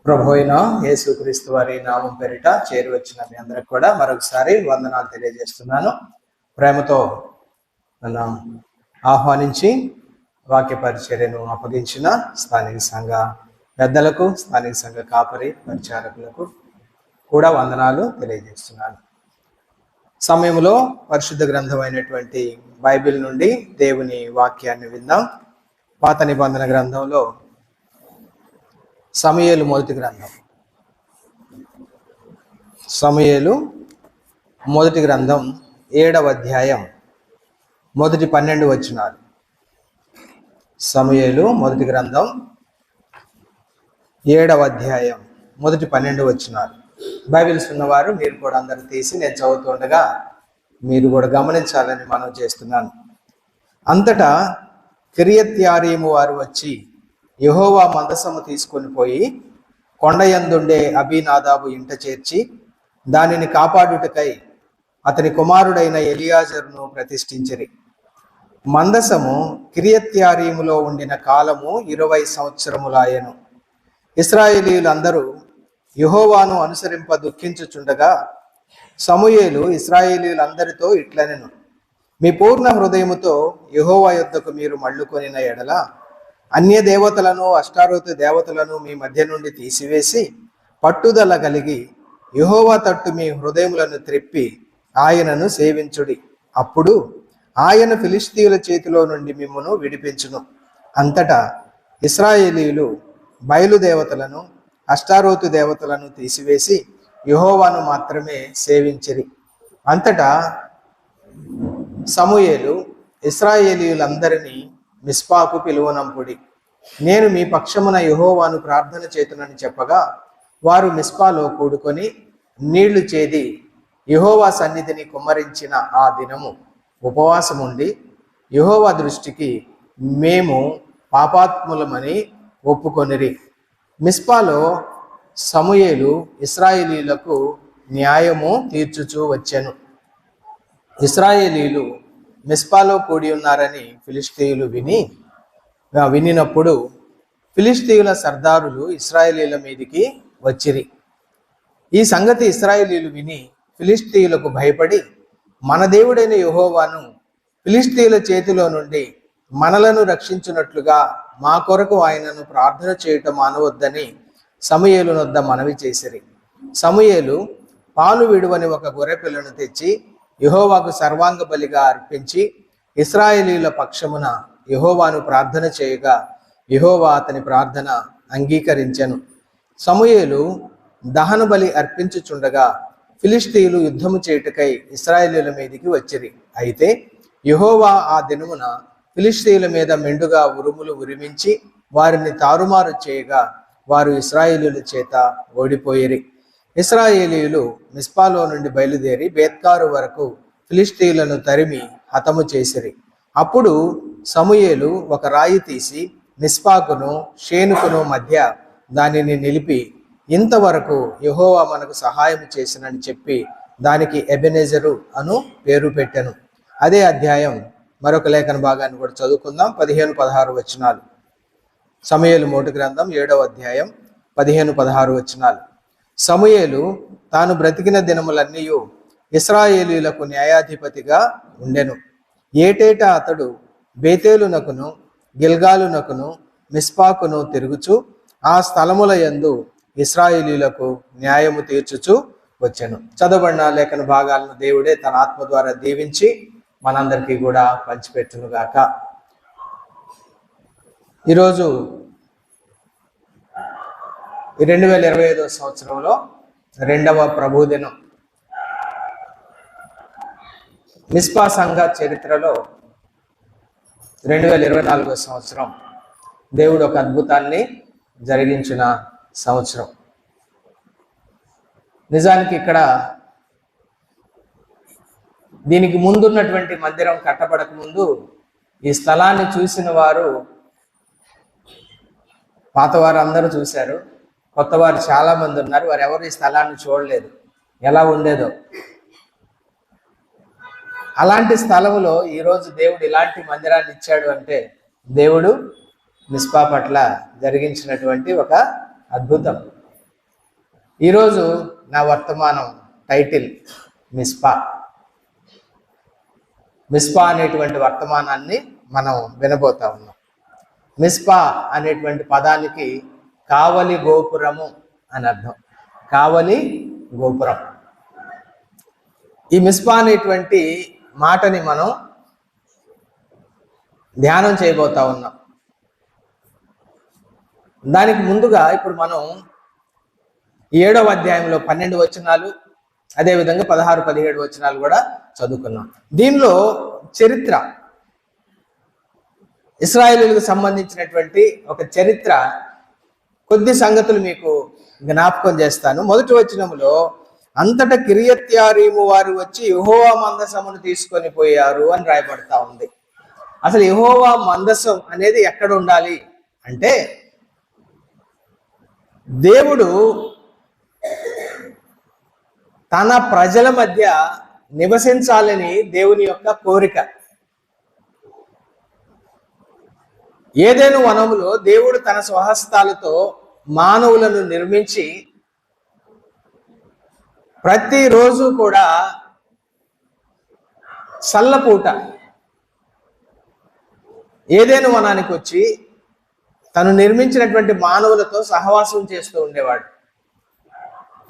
ప్రభు అయిన యేసుక్రీస్తు వారి నామం పేరిట చేరి వచ్చిన మీ అందరికి కూడా మరొకసారి వందనాలు తెలియజేస్తున్నాను. ప్రేమతో నన్ను ఆహ్వానించి వాక్య పరిచర్యను అప్పగించిన స్థానిక సంఘ పెద్దలకు, స్థానిక సంఘ కాపరి పరిచారకులకు కూడా వందనాలు తెలియజేస్తున్నాను. సమయంలో పరిశుద్ధ గ్రంథమైనటువంటి బైబిల్ నుండి దేవుని వాక్యాన్ని విందాం. పాత నిబంధన గ్రంథంలో సమూయేలు మొదటి గ్రంథం, సమూయేలు మొదటి గ్రంథం 7వ అధ్యాయం మొదటి 12 వచనాలు. సమూయేలు మొదటి గ్రంథం 7వ అధ్యాయం మొదటి 12 వచనాలు. బైబిల్స్ ఉన్నవారు మీరు కూడా అందరూ తీసి నేను చదువుతుండగా మీరు కూడా గమనించాలని మనం చేస్తున్నాను. అంతటా కిరియత్యారీము వారు వచ్చి యెహోవా మందసము తీసుకొని పోయి కొండయందుండే అబీనాదాబు ఇంట చేర్చి దానిని కాపాడుటకై అతని కుమారుడైన ఎలియాజరును ప్రతిష్ఠించిరి. మందసము కిరియత్యారీములో ఉండిన కాలము 20 సంవత్సరములాయెను. ఇశ్రాయేలీయులందరూ యెహోవాను అనుసరింప దుఃఖించుచుండగా సమూయేలు ఇశ్రాయేలీయులందరితో ఇట్లనెను, మీ పూర్ణ హృదయముతో యెహోవా యొద్దకు మీరు మళ్ళుకొనిన ఎడల అన్య దేవతలను, అష్టారోతు దేవతలను మీ మధ్య నుండి తీసివేసి పట్టుదల కలిగి యెహోవా తట్టు మీ హృదయములను త్రిప్పి ఆయనను సేవించుడి. అప్పుడు ఆయన ఫిలిష్తీయుల చేతిలో నుండి మిమ్మును విడిపించును. అంతటా ఇశ్రాయేలీయులు బయలుదేవతలను, అష్టారోతు దేవతలను తీసివేసి యెహోవాను మాత్రమే సేవించిరి. అంతటా సమూయేలు ఇశ్రాయేలీయులందరినీ మిస్పాకు పిలువనంపుడి, నేను మీ పక్షమున యెహోవాను ప్రార్థన చేతునని చెప్పగా వారు మిస్పాలో కూడుకొని నీళ్లు చేది యెహోవా సన్నిధిని కుమ్మరించిన ఆ దినము ఉపవాసముండి యెహోవా దృష్టికి మేము పాపాత్ములమని ఒప్పుకొనిరి. మిస్పాలో సమూయేలు ఇశ్రాయేలీయులకు న్యాయము తీర్చుచూ వచ్చెను. ఇశ్రాయేలీయులు మిస్పాలో కూడి ఉన్నారని ఫిలిష్తీయులు వినినప్పుడు ఫిలిష్తీయుల సర్దారులు ఇశ్రాయేలీయుల మీదికి వచ్చిరి. ఈ సంగతి ఇశ్రాయేలీయులు విని ఫిలిష్తీయులకు భయపడి మన దేవుడైన యెహోవాను ఫిలిష్తీయుల చేతిలో నుండి మనలను రక్షించున్నట్లుగా మా కొరకు ఆయనను ప్రార్థన చేయటం మానవద్దని సమూయేలు వద్ద మనవి చేసిరి. సమూయేలు పాలు విడువని ఒక గొర్రెపిల్లను తెచ్చి యెహోవాకు సర్వాంగ బలిగా అర్పించి ఇశ్రాయేలీయుల పక్షమున యెహోవాను ప్రార్థన చేయగా యెహోవా అతని ప్రార్థన అంగీకరించెను. సమూయేలు దహన బలి అర్పించుచుండగా ఫిలిష్తీయులు యుద్ధము చేయుటకై ఇశ్రాయేలీయుల మీదికి వచ్చిరి. అయితే యెహోవా ఆ దినమున ఫిలిష్తీయుల మీద మెండుగా ఉరుములు ఉరిమించి వారిని తారుమారు చేయగా వారు ఇశ్రాయేలీయుల చేత ఓడిపోయిరి. ఇశ్రాయేలీయులు మిస్పాలో నుండి బయలుదేరి బేత్కారు వరకు ఫిలిష్తీయులను తరిమి హతము చేసిరి. అప్పుడు సమూయేలు ఒక రాయి తీసి మిస్పాకును షేనుకును మధ్య దానిని నిలిపి ఇంతవరకు యెహోవా మనకు సహాయం చేసినని చెప్పి దానికి ఎబెనెజరు అను పేరు పెట్టెను. అదే అధ్యాయం మరొక లేఖన భాగాన్ని కూడా చదువుకుందాం. 15-16 వచనాలు. సమూయేలు మొదటి గ్రంథం 7వ అధ్యాయం 15-16 వచనాలు. సమూయేలు తాను బ్రతికిన దినములన్నీయు ఇశ్రాయేలీయులకు న్యాయాధిపతిగా ఉండెను. ఏటేటా అతడు బేతేలునకును గిల్గాలునకును మిస్పాకును తిరుగుచు ఆ స్థలముల యందు ఇశ్రాయేలీయులకు న్యాయము తీర్చుచు వచ్చెను. చదవబడిన లేఖన భాగాలను దేవుడే తన ఆత్మ ద్వారా దీవించి మనందరికీ కూడా పంచిపెట్టునుగాక. ఈరోజు 2025 సంవత్సరంలో 2వ ప్రభుదినం. మిస్పా సంఘ చరిత్రలో 2024 సంవత్సరం దేవుడు ఒక అద్భుతాన్ని జరిగించిన సంవత్సరం. నిజానికి ఇక్కడ దీనికి ముందున్నటువంటి మందిరం కట్టబడక ముందు ఈ స్థలాన్ని చూసిన వారు, పాతవారు అందరూ చూశారు, కొత్త వారు చాలా మంది ఉన్నారు. వారు ఎవరు ఈ స్థలాన్ని చూడలేదు, ఎలా ఉండేదో. అలాంటి స్థలంలో ఈరోజు దేవుడు ఇలాంటి మందిరాన్ని ఇచ్చాడు అంటే దేవుడు మిస్పా పట్ల జరిగించినటువంటి ఒక అద్భుతం. ఈరోజు నా వర్తమానం టైటిల్ మిస్పా. మిస్పా అనేటువంటి వర్తమానాన్ని మనం వినబోతా ఉన్నాం. మిస్పా అనేటువంటి పదానికి కావలి గోపురము అని అర్థం. కావలి గోపురం. ఈ మిస్పా అనేటువంటి మాటని మనం ధ్యానం చేయబోతా ఉన్నాం. దానికి ముందుగా ఇప్పుడు మనం 7వ అధ్యాయంలో 12 వచనాలు, అదేవిధంగా 16, 17 వచనాలు కూడా చదువుకున్నాం. దీనిలో చరిత్ర, ఇశ్రాయేలీయులకు సంబంధించినటువంటి ఒక చరిత్ర, కొద్ది సంగతులు మీకు జ్ఞాపకం చేస్తాను. మొదటి వచనంలో అంతటా కిరియత్యారీము వారు వచ్చి యెహోవా మందసమును తీసుకొని పోయారు అని రాయబడతా ఉంది. అసలు యెహోవా మందసం అనేది ఎక్కడ ఉండాలి అంటే, దేవుడు తన ప్రజల మధ్య నివసించాలని దేవుని యొక్క కోరిక. ఏదెను వనములో దేవుడు తన స్వహస్తాలతో మానవులను నిర్మించి ప్రతిరోజు కూడా సల్లపూట ఏదెను వనానికి వచ్చి తను నిర్మించినటువంటి మానవులతో సహవాసం చేస్తూ ఉండేవాడు.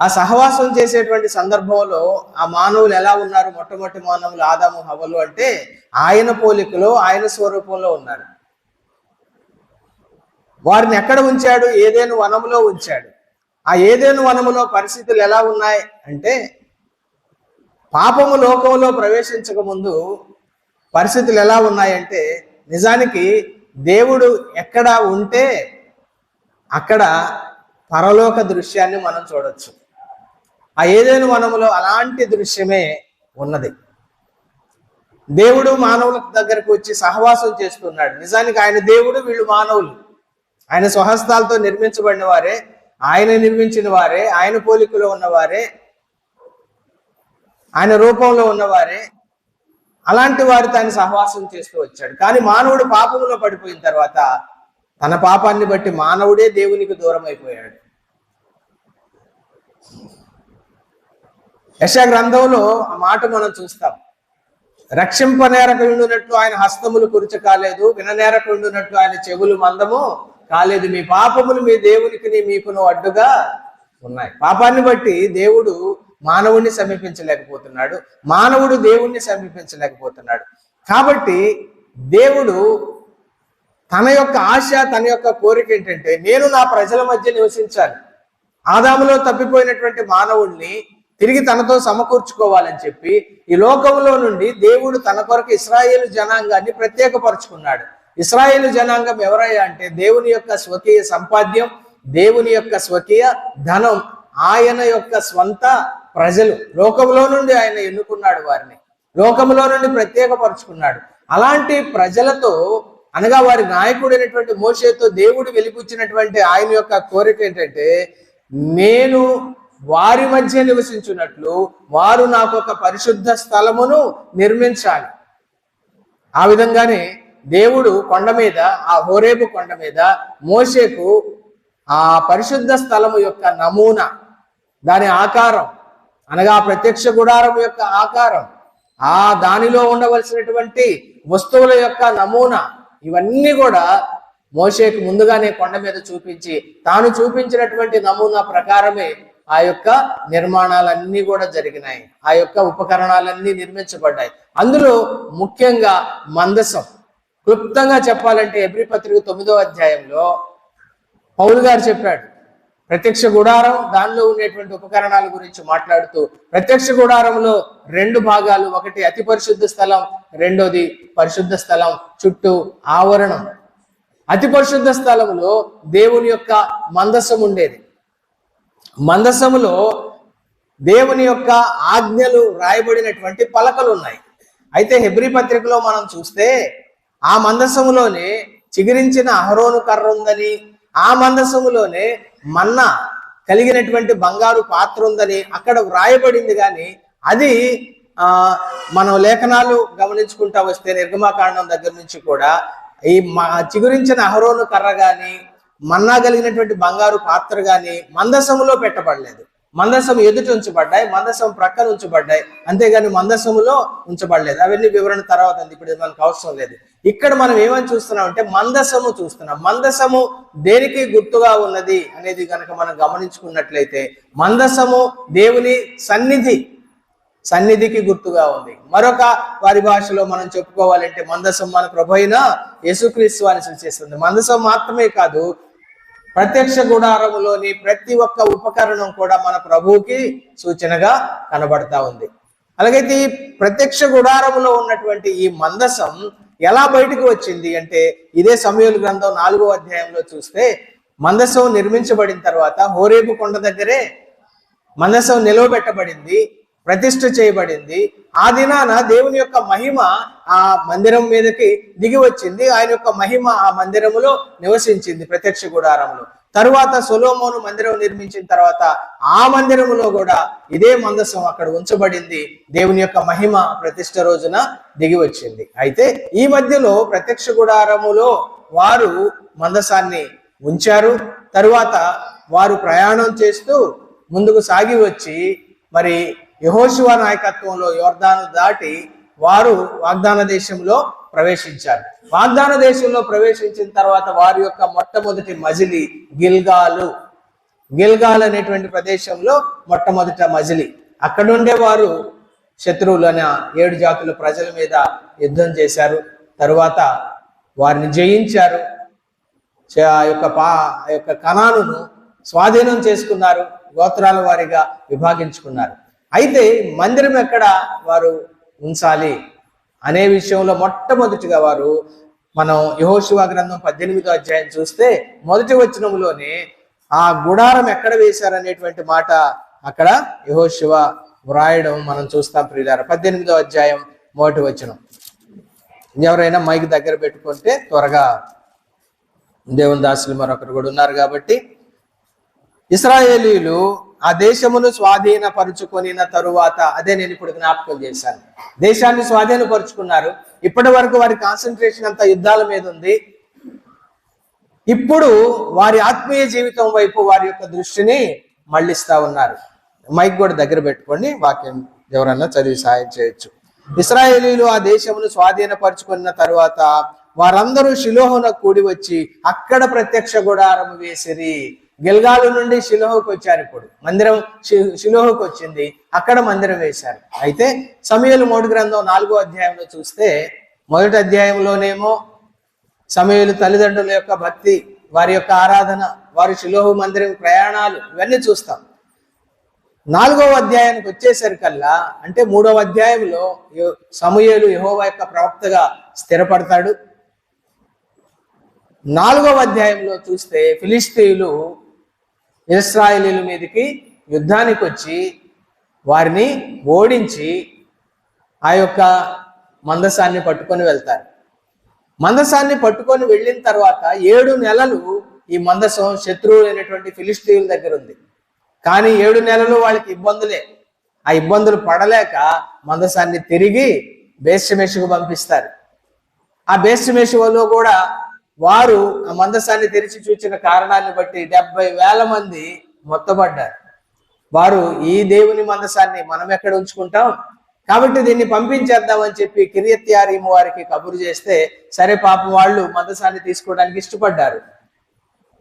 ఆ సహవాసం చేసేటువంటి సందర్భంలో ఆ మానవులు ఎలా ఉన్నారు? మొట్టమొదటి మానవులు ఆదాము హవ్వలు అంటే ఆయన పోలికలో, ఆయన స్వరూపంలో ఉన్నారు. వారిని ఎక్కడ ఉంచాడు? ఏదెను వనములో ఉంచాడు. ఆ ఏదెను వనములో పరిస్థితులు ఎలా ఉన్నాయి అంటే, పాపము లోకంలో ప్రవేశించక ముందు పరిస్థితులు ఎలా ఉన్నాయంటే, నిజానికి దేవుడు ఎక్కడ ఉంటే అక్కడ పరలోక దృశ్యాన్ని మనం చూడొచ్చు. ఆ ఏదెను వనములో అలాంటి దృశ్యమే ఉన్నది. దేవుడు మానవుల దగ్గరకు వచ్చి సహవాసం చేస్తున్నాడు. నిజానికి ఆయన దేవుడు, వీళ్ళు మానవులు. ఆయన స్వహస్తాలతో నిర్మించబడిన వారే, ఆయన నిర్మించిన వారే, ఆయన పోలికలో ఉన్నవారే, ఆయన రూపంలో ఉన్నవారే. అలాంటి వారితో ఆయన సహవాసం చేస్తూ వచ్చాడు. కానీ మానవుడు పాపంలో పడిపోయిన తర్వాత తన పాపాన్ని బట్టి మానవుడే దేవునికి దూరం అయిపోయాడు. యెషయా గ్రంథంలో ఆ మాట మనం చూస్తాం. రక్షింపనేరకుండునట్లు ఆయన హస్తములు కురుచ కాలేదు, విననేరకుండునట్లు ఆయన చెవులు మందము కాలేదు. మీ పాపములు మీ దేవునికి మీకును అడ్డుగా ఉన్నాయి. పాపాన్ని బట్టి దేవుడు మానవుణ్ణి సమీపించలేకపోతున్నాడు, మానవుడు దేవుణ్ణి సమీపించలేకపోతున్నాడు. కాబట్టి దేవుడు తన యొక్క ఆశ, తన యొక్క కోరిక ఏంటంటే, నేను నా ప్రజల మధ్య నివసించాలి. ఆదాములో తప్పిపోయినటువంటి మానవుణ్ణి తిరిగి తనతో సమకూర్చుకోవాలని చెప్పి ఈ లోకంలో నుండి దేవుడు తన కొరకు ఇశ్రాయేలు జనాంగాన్ని ప్రత్యేకపరుచుకున్నాడు. ఇశ్రాయేలు జనాంగం ఎవరయ్యా అంటే, దేవుని యొక్క స్వకీయ సంపాద్యం, దేవుని యొక్క స్వకీయ ధనం, ఆయన యొక్క స్వంత ప్రజలు. లోకంలో నుండి ఆయన ఎన్నుకున్నాడు, వారిని లోకంలో నుండి ప్రత్యేకపరుచుకున్నాడు. అలాంటి ప్రజలతో, అనగా వారి నాయకుడైనటువంటి మోషేతో దేవుడు వెలిపుచ్చినటువంటి ఆయన యొక్క కోరిక ఏంటంటే, నేను వారి మధ్య నివసించున్నట్లు వారు నాకు ఒక పరిశుద్ధ స్థలమును నిర్మించాలి. ఆ విధంగానే దేవుడు కొండ మీద, ఆ హోరేబు కొండ మీద మోషేకు ఆ పరిశుద్ధ స్థలము యొక్క నమూనా, దాని ఆకారం, అనగా ప్రత్యక్ష గుడారం యొక్క ఆకారం, ఆ దానిలో ఉండవలసినటువంటి వస్తువుల యొక్క నమూనా, ఇవన్నీ కూడా మోషేకు ముందుగానే కొండ మీద చూపించి, తాను చూపించినటువంటి నమూనా ప్రకారమే ఆ యొక్క నిర్మాణాలన్నీ కూడా జరిగినాయి. ఆ యొక్క ఉపకరణాలన్నీ నిర్మించబడ్డాయి. అందులో ముఖ్యంగా మందసం. క్లుప్తంగా చెప్పాలంటే హెబ్రీ పత్రిక 9వ అధ్యాయంలో పౌలు గారు చెప్పాడు, ప్రత్యక్ష గుడారం, దానిలో ఉండేటువంటి ఉపకరణాల గురించి మాట్లాడుతూ, ప్రత్యక్ష గుడారంలో 2 భాగాలు, ఒకటి అతి పరిశుద్ధ స్థలం, రెండోది పరిశుద్ధ స్థలం చుట్టూ ఆవరణం. అతి పరిశుద్ధ స్థలంలో దేవుని యొక్క మందసం ఉండేది. మందసములో దేవుని యొక్క ఆజ్ఞలు రాయబడినటువంటి పలకలు ఉన్నాయి. అయితే హెబ్రీ పత్రికలో మనం చూస్తే ఆ మందసములోనే చిగురించిన అహరోను కర్ర ఉందని, ఆ మందసములోనే మన్నా కలిగినటువంటి బంగారు పాత్ర ఉందని అక్కడ వ్రాయబడింది. కానీ అది మనం లేఖనాలు గమనించుకుంటా వస్తే నిర్గమాకాండం దగ్గర నుంచి కూడా ఈ చిగురించిన అహరోను కర్ర కానీ, మన్నా కలిగినటువంటి బంగారు పాత్ర కానీ మందసములో పెట్టబడలేదు. మందసం ఎదుట ఉంచబడ్డాయి, మందసం ప్రక్కన ఉంచబడ్డాయి, అంతేగాని మందసములో ఉంచబడలేదు. అవన్నీ వివరణ తర్వాత ఉంది, ఇప్పుడు మనకు అవసరం లేదు. ఇక్కడ మనం ఏమని చూస్తున్నాం అంటే మందసము చూస్తున్నాం. మందసము దేనికి గుర్తుగా ఉన్నది అనేది కనుక మనం గమనించుకున్నట్లయితే మందసము దేవుని సన్నిధికి గుర్తుగా ఉంది. మరొక వారి భాషలో మనం చెప్పుకోవాలంటే మందసం మన ప్రభు అయిన యేసుక్రీస్తు వారిని సూచిస్తుంది. మందసం మాత్రమే కాదు, ప్రత్యక్ష గుడారములోని ప్రతి ఒక్క ఉపకరణం కూడా మన ప్రభువుకి సూచనగా కనబడతా ఉంది. అలాగైతే ఈ ప్రత్యక్ష గుడారములో ఉన్నటువంటి ఈ మందసం ఎలా బయటకు వచ్చింది అంటే ఇదే సమూయేలు గ్రంథం 4వ అధ్యాయంలో చూస్తే మందసం నిర్మించబడిన తర్వాత హోరేబు కొండ దగ్గరే మందసం నిలవబెట్టబడింది, ప్రతిష్ఠ చేయబడింది. ఆ దినాన దేవుని యొక్క మహిమ ఆ మందిరం మీదకి దిగి వచ్చింది. ఆయన యొక్క మహిమ ఆ మందిరములో నివసించింది, ప్రత్యక్ష గుడారములో. తరువాత సొలొమోను మందిరం నిర్మించిన తర్వాత ఆ మందిరములో కూడా ఇదే మందసం అక్కడ ఉంచబడింది. దేవుని యొక్క మహిమ ప్రతిష్ఠ రోజున దిగి వచ్చింది. అయితే ఈ మధ్యలో ప్రత్యక్ష గుడారములో వారు మందసాన్ని ఉంచారు. తరువాత వారు ప్రయాణం చేస్తూ ముందుకు సాగి వచ్చి మరి యెహోషువ నాయకత్వంలో యోర్దాను దాటి వారు వాగ్దాన దేశంలో ప్రవేశించారు. వాగ్దాన దేశంలో ప్రవేశించిన తర్వాత వారి యొక్క మొట్టమొదటి మజిలి గిల్గాల్ అనేటువంటి ప్రదేశంలో మొట్టమొదట మజిలి. అక్కడ ఉండే వారు శత్రువులైన 7 జాతుల ప్రజల మీద యుద్ధం చేశారు. తరువాత వారిని జయించారు. ఆ యొక్క కనానును స్వాధీనం చేసుకున్నారు, గోత్రాల వారిగా విభాగించుకున్నారు. అయితే మందిరం ఎక్కడ వారు ఉంచాలి అనే విషయంలో మొట్టమొదటిగా వారు మనం యెహోషువ గ్రంథం 18వ అధ్యాయం చూస్తే మొదటి వచనంలోనే ఆ గుడారం ఎక్కడ వేశారనేటువంటి మాట అక్కడ యెహోషువ వ్రాయడం మనం చూస్తాం ప్రియులారా. 18వ అధ్యాయం 1వ వచనం. ఎవరైనా మైక్ దగ్గర పెట్టుకుంటే త్వరగా, దేవుని దాసులు మరొకరు కూడా ఉన్నారు కాబట్టి. ఇశ్రాయేలీయులు ఆ దేశమును స్వాధీనపరుచుకొనిన తరువాత, అదే నేను ఇప్పుడు జ్ఞాపకం చేశాను, దేశాన్ని స్వాధీనపరుచుకున్నారు. ఇప్పటి వరకు వారి కాన్సన్ట్రేషన్ అంతా యుద్ధాల మీద ఉంది. ఇప్పుడు వారి ఆత్మీయ జీవితం వైపు వారి యొక్క దృష్టిని మళ్ళిస్తా ఉన్నారు. మైక్ కూడా దగ్గర పెట్టుకోండి, వాక్యం ఎవరన్నా చదివి సాయం చేయొచ్చు. ఇశ్రాయేలీయులు ఆ దేశమును స్వాధీనపరుచుకున్న తరువాత వారందరూ షిలోహునకు కూడి వచ్చి అక్కడ ప్రత్యక్ష గుడారము వేసిరి. గిల్గాలు నుండి షిలోహుకు వచ్చారు. ఇప్పుడు మందిరం షిలోహుకు వచ్చింది, అక్కడ మందిరం వేశారు. అయితే సమూయేలు 3 గ్రంథం 4వ అధ్యాయంలో చూస్తే మొదటి అధ్యాయంలోనేమో సమూయేలు తల్లిదండ్రుల యొక్క భక్తి, వారి యొక్క ఆరాధన, వారి షిలోహు మందిరం ప్రయాణాలు ఇవన్నీ చూస్తాం. 4వ అధ్యాయానికి వచ్చేసరికల్లా అంటే 3వ అధ్యాయంలో సమూయేలు యెహోవా యొక్క ప్రవక్తగా స్థిరపడతాడు. 4వ అధ్యాయంలో చూస్తే ఫిలిష్తీయులు ఇశ్రాయేలీయుల మీదకి యుద్ధానికి వచ్చి వారిని ఓడించి ఆ యొక్క మందసాన్ని పట్టుకొని వెళ్తారు. మందసాన్ని పట్టుకొని వెళ్ళిన తర్వాత 7 నెలలు ఈ మందసం శత్రువులైనటువంటి ఫిలిష్తీయుల దగ్గర ఉంది. కానీ 7 నెలలు వాళ్ళకి ఇబ్బందులే. ఆ ఇబ్బందులు పడలేక మందసాన్ని తిరిగి బేత్షెమెషుకు పంపిస్తారు. ఆ బేత్షెమెషులో కూడా వారు ఆ మందసాన్ని తెరిచి చూచిన కారణాన్ని బట్టి 70,000 మంది మొత్తపడ్డారు. వారు ఈ దేవుని మందసాన్ని మనం ఎక్కడ ఉంచుకుంటాం, కాబట్టి దీన్ని పంపించేద్దామని చెప్పి కిర్యత్యారీము వారికి కబురు చేస్తే సరే పాపం వాళ్ళు మందసాన్ని తీసుకోవడానికి ఇష్టపడ్డారు.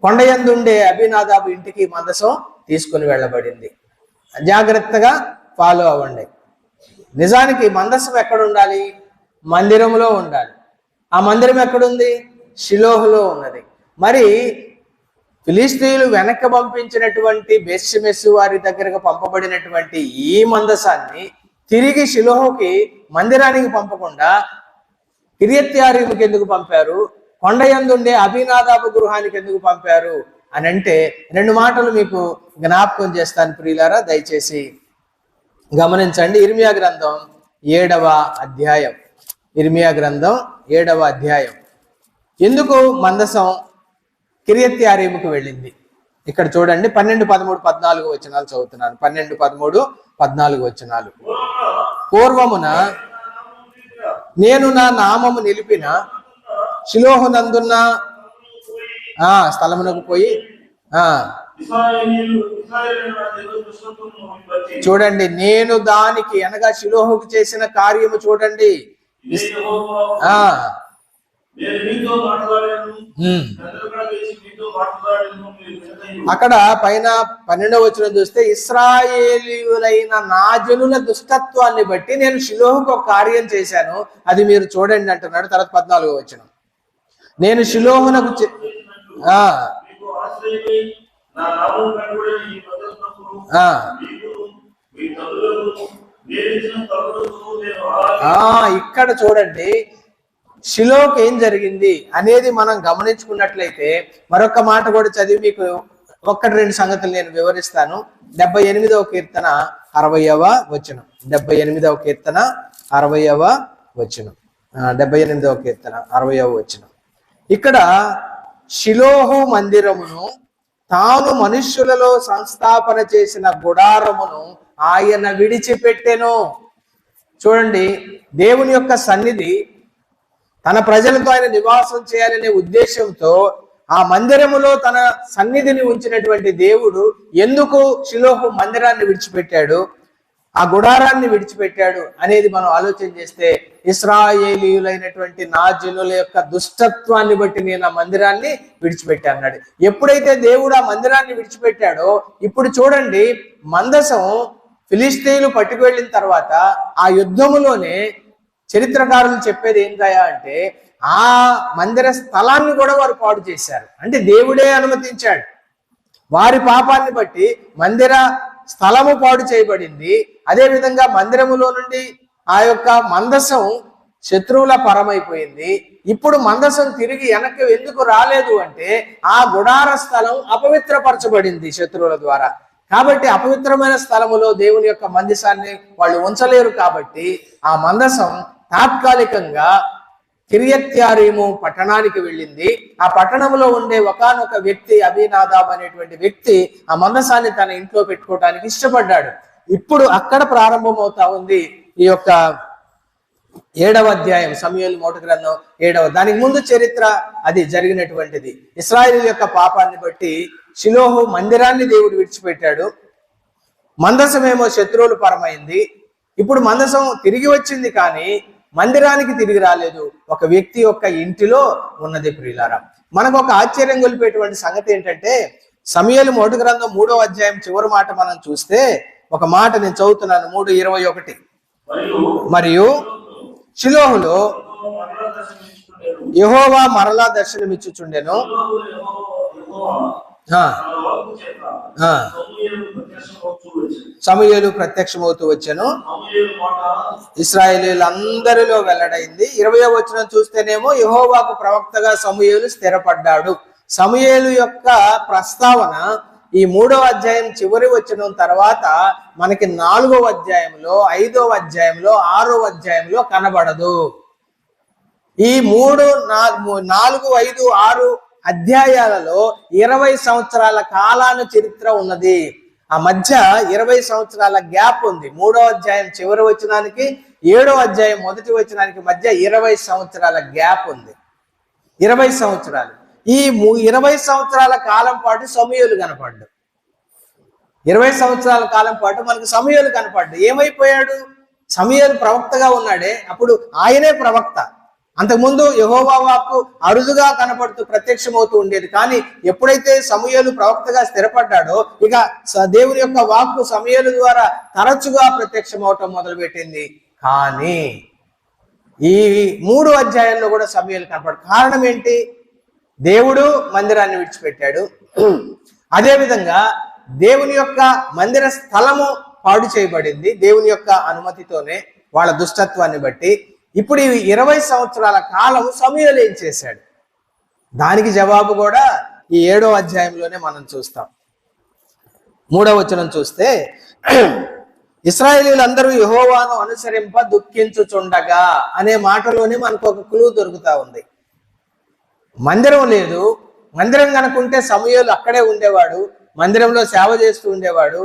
కొండయందుండే అభినాదాబు ఇంటికి మందసం తీసుకుని వెళ్ళబడింది. జాగ్రత్తగా ఫాలో అవ్వండి. నిజానికి మందసం ఎక్కడ ఉండాలి? మందిరంలో ఉండాలి. ఆ మందిరం ఎక్కడుంది? షిలోహులో ఉన్నది. మరి ఫిలిష్తీయులు వెనక్కి పంపించినటువంటి బేత్షెమెషు వారి దగ్గరకు పంపబడినటువంటి ఈ మందసాన్ని తిరిగి షిలోహుకి మందిరానికి పంపకుండా కిర్యత్యారీముకి ఎందుకు పంపారు? కొండయందుండే అభినాదాబు గృహానికి ఎందుకు పంపారు అని అంటే 2 మాటలు మీకు జ్ఞాపకం చేస్తాను ప్రియులారా, దయచేసి గమనించండి. ఇర్మియా గ్రంథం 7వ అధ్యాయం. ఇర్మియా గ్రంథం 7వ అధ్యాయం. ఎందుకు మందసం కిర్యత్యారీముకు వెళ్ళింది? ఇక్కడ చూడండి, 12, 13, 14 వచనాలు చదువుతున్నాను. 12, 13, 14 వచనాలు. పూర్వమున నేను నా నామము నిలిపిన షిలోహునందున్న స్థలమునకు పోయి చూడండి, నేను దానికి అనగా షిలోహుకు చేసిన కార్యము చూడండి. అక్కడ పైన 12వ వచనం చూస్తే, ఇశ్రాయేలీయులైన నా జనుల దుష్టత్వాన్ని బట్టి నేను షిలోహుకు ఒక కార్యం చేశాను, అది మీరు చూడండి అంటున్నాడు. తర్వాత 14వ వచనం, నేను షిలోహునకు ఇక్కడ చూడండి, షిలోకి ఏం జరిగింది అనేది మనం గమనించుకున్నట్లయితే మరొక మాట కూడా చదివి మీకు 1-2 సంగతులు నేను వివరిస్తాను. 78వ కీర్తన 60వ వచనం. 78వ కీర్తన 60వ వచనం. 78వ కీర్తన 60వ వచనం. ఇక్కడ షిలోహు మందిరమును తాను మనుష్యులలో సంస్థాపన చేసిన గుడారమును ఆయన విడిచిపెట్టెను. చూడండి, దేవుని యొక్క సన్నిధి తన ప్రజలతో ఆయన నివాసం చేయాలనే ఉద్దేశంతో ఆ మందిరములో తన సన్నిధిని ఉంచినటువంటి దేవుడు ఎందుకు షిలోహు మందిరాన్ని విడిచిపెట్టాడు, ఆ గుడారాన్ని విడిచిపెట్టాడు అనేది మనం ఆలోచన చేస్తే, ఇశ్రాయేలీయులైనటువంటి నా జనుల యొక్క దుష్టత్వాన్ని బట్టి నేను ఆ మందిరాన్ని విడిచిపెట్టా అన్నాడు. ఎప్పుడైతే దేవుడు ఆ మందిరాన్ని విడిచిపెట్టాడో, ఇప్పుడు చూడండి, మందసం ఫిలిష్తీయులు పట్టుకువెళ్ళిన తర్వాత ఆ యుద్ధములోనే చరిత్రకారులు చెప్పేది ఏంటయా అంటే, ఆ మందిర స్థలాన్ని కూడా వారు పాడు చేశారు. అంటే దేవుడే అనుమతించాడు. వారి పాపాన్ని బట్టి మందిర స్థలము పాడు చేయబడింది. అదే విధంగా మందిరములో నుండి ఆ యొక్క మందసం శత్రువుల పరమైపోయింది. ఇప్పుడు మందసం తిరిగి వెనక్కి ఎందుకు రాలేదు అంటే, ఆ గుడార స్థలం అపవిత్రపరచబడింది శత్రువుల ద్వారా. కాబట్టి అపవిత్రమైన స్థలములో దేవుని యొక్క మందసాన్ని వాళ్ళు ఉంచలేరు. కాబట్టి ఆ మందసం తాత్కాలికంగా కిరియత్యారీము పట్టణానికి వెళ్ళింది. ఆ పట్టణంలో ఉండే ఒకానొక వ్యక్తి, అబీనాదాబ్ అనేటువంటి వ్యక్తి, ఆ మందసాన్ని తన ఇంట్లో పెట్టుకోవడానికి ఇష్టపడ్డాడు. ఇప్పుడు అక్కడ ప్రారంభమవుతా ఉంది ఈ యొక్క 7వ అధ్యాయం, సమూయేలు మొదటి గ్రంథం 7వ. దానికి ముందు చరిత్ర అది జరిగినటువంటిది. ఇశ్రాయేలు యొక్క పాపాన్ని బట్టి షిలోహు మందిరాన్ని దేవుడు విడిచిపెట్టాడు. మందసమేమో శత్రువులు పరమైంది. ఇప్పుడు మందసం తిరిగి వచ్చింది, కానీ మందిరానికి తిరిగి రాలేదు. ఒక వ్యక్తి యొక్క ఇంటిలో ఉన్నది. ప్రియులారా, మనకు ఒక ఆశ్చర్యం గొలిపేటువంటి సంగతి ఏంటంటే, సమూయేలు మొదటి గ్రంథం 3వ అధ్యాయం చివరి మాట మనం చూస్తే, ఒక మాట నేను చదువుతున్నాను, 3:21. మరియు షిలోహులో యెహోవా మరలా దర్శనమిచ్చుచుండెను. సమూయేలు ప్రత్యక్షమవుతూ వచ్చాను, ఇశ్రాయేలీయులందరిలో వెల్లడైంది. 20వ వచనం చూస్తేనేమో యెహోవాకు ప్రవక్తగా సమూయేలు స్థిరపడ్డాడు. సమూయేలు యొక్క ప్రస్తావన ఈ 3వ అధ్యాయం చివరి వచనం తర్వాత మనకి 4వ అధ్యాయంలో, 5వ అధ్యాయంలో, 6వ అధ్యాయంలో కనబడదు. ఈ 3, 4, 5, 6 అధ్యాయాలలో 20 సంవత్సరాల కాలాను చరిత్ర ఉన్నది. ఆ మధ్య 20 సంవత్సరాల గ్యాప్ ఉంది. 3వ అధ్యాయం చివరి వచనానికి 7వ అధ్యాయం మొదటి వచనానికి మధ్య 20 సంవత్సరాల గ్యాప్ ఉంది. 20 సంవత్సరాలు. ఈ 20 సంవత్సరాల కాలం పాటు సమూయేలు కనపడ్డు. 20 సంవత్సరాల కాలం పాటు మనకు సమూయేలు కనపడ్డు. ఏమైపోయాడు? సమూయేలు ప్రవక్తగా ఉన్నాడే, అప్పుడు ఆయనే ప్రవక్త. అంతకుముందు యెహోవా వాక్కు అరుదుగా కనపడుతూ ప్రత్యక్షమవుతూ ఉండేది. కానీ ఎప్పుడైతే సమూయేలు ప్రవక్తగా స్థిరపడ్డాడో, ఇక దేవుని యొక్క వాక్కు సమూయేలు ద్వారా తరచుగా ప్రత్యక్షమవటం మొదలుపెట్టింది. కానీ ఈ 3 అధ్యాయంలో కూడా సమూయేలు కనపడు. కారణం ఏంటి? దేవుడు మందిరాన్ని విడిచిపెట్టాడు. అదేవిధంగా దేవుని యొక్క మందిర స్థలము పాడు చేయబడింది దేవుని యొక్క అనుమతితోనే, వాళ్ళ దుష్టత్వాన్ని బట్టి. ఇప్పుడు ఈ 20 సంవత్సరాల కాలం సమూయేలు ఏం చేశాడు? దానికి జవాబు కూడా ఈ 7వ అధ్యాయంలోనే మనం చూస్తాం. 3వ వచనం చూస్తే, ఇశ్రాయేలీయులందరూ యెహోవాను అనుసరింప దుఃఖించుచుండగా అనే మాటలోనే మనకు ఒక క్లూ దొరుకుతా ఉంది. మందిరం లేదు. మందిరం కనుకుంటే సమూయేలు అక్కడే ఉండేవాడు, మందిరంలో సేవ చేస్తూ ఉండేవాడు.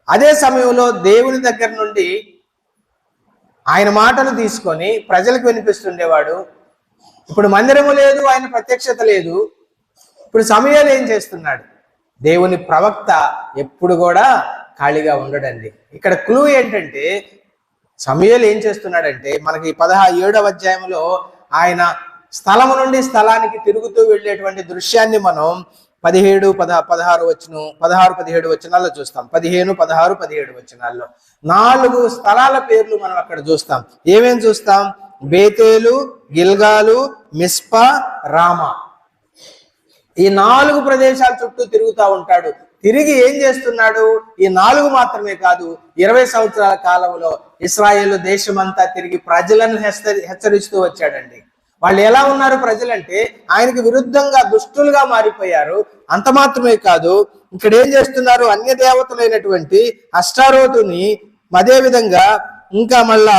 అదే సమయంలో దేవుని దగ్గర నుండి ఆయన మాటలు తీసుకొని ప్రజలకు వినిపిస్తుండేవాడు. ఇప్పుడు మందిరము లేదు, ఆయన ప్రత్యక్షత లేదు. ఇప్పుడు సమూయేలు ఏం చేస్తున్నాడు? దేవుని ప్రవక్త ఎప్పుడు కూడా ఖాళీగా ఉండడండి. ఇక్కడ క్లూ ఏంటంటే సమూయేలు ఏం చేస్తున్నాడంటే మనకి 17వ అధ్యాయంలో ఆయన స్థలము నుండి స్థలానికి తిరుగుతూ వెళ్ళేటువంటి దృశ్యాన్ని మనం 17, 16 వచనాల్లో చూస్తాం. 15, 16, 17 వచనాల్లో 4 స్థలాల పేర్లు మనం అక్కడ చూస్తాం. ఏమేం చూస్తాం? బేతేలు, గిల్గాలు, మిస్పా, రామా. ఈ 4 ప్రదేశాల చుట్టూ తిరుగుతూ ఉంటాడు. తిరిగి ఏం చేస్తున్నాడు? ఈ 4 మాత్రమే కాదు, 20 సంవత్సరాల కాలంలో ఇశ్రాయేలు దేశమంతా తిరిగి ప్రజలను హెచ్చరిస్తూ వచ్చాడండి. వాళ్ళు ఎలా ఉన్నారు ప్రజలంటే ఆయనకి విరుద్ధంగా దుష్టులుగా మారిపోయారు. అంత మాత్రమే కాదు, ఇక్కడ ఏం చేస్తున్నారు? అన్య దేవతలైనటువంటి అష్టారోతుని, అదే విధంగా ఇంకా మళ్ళా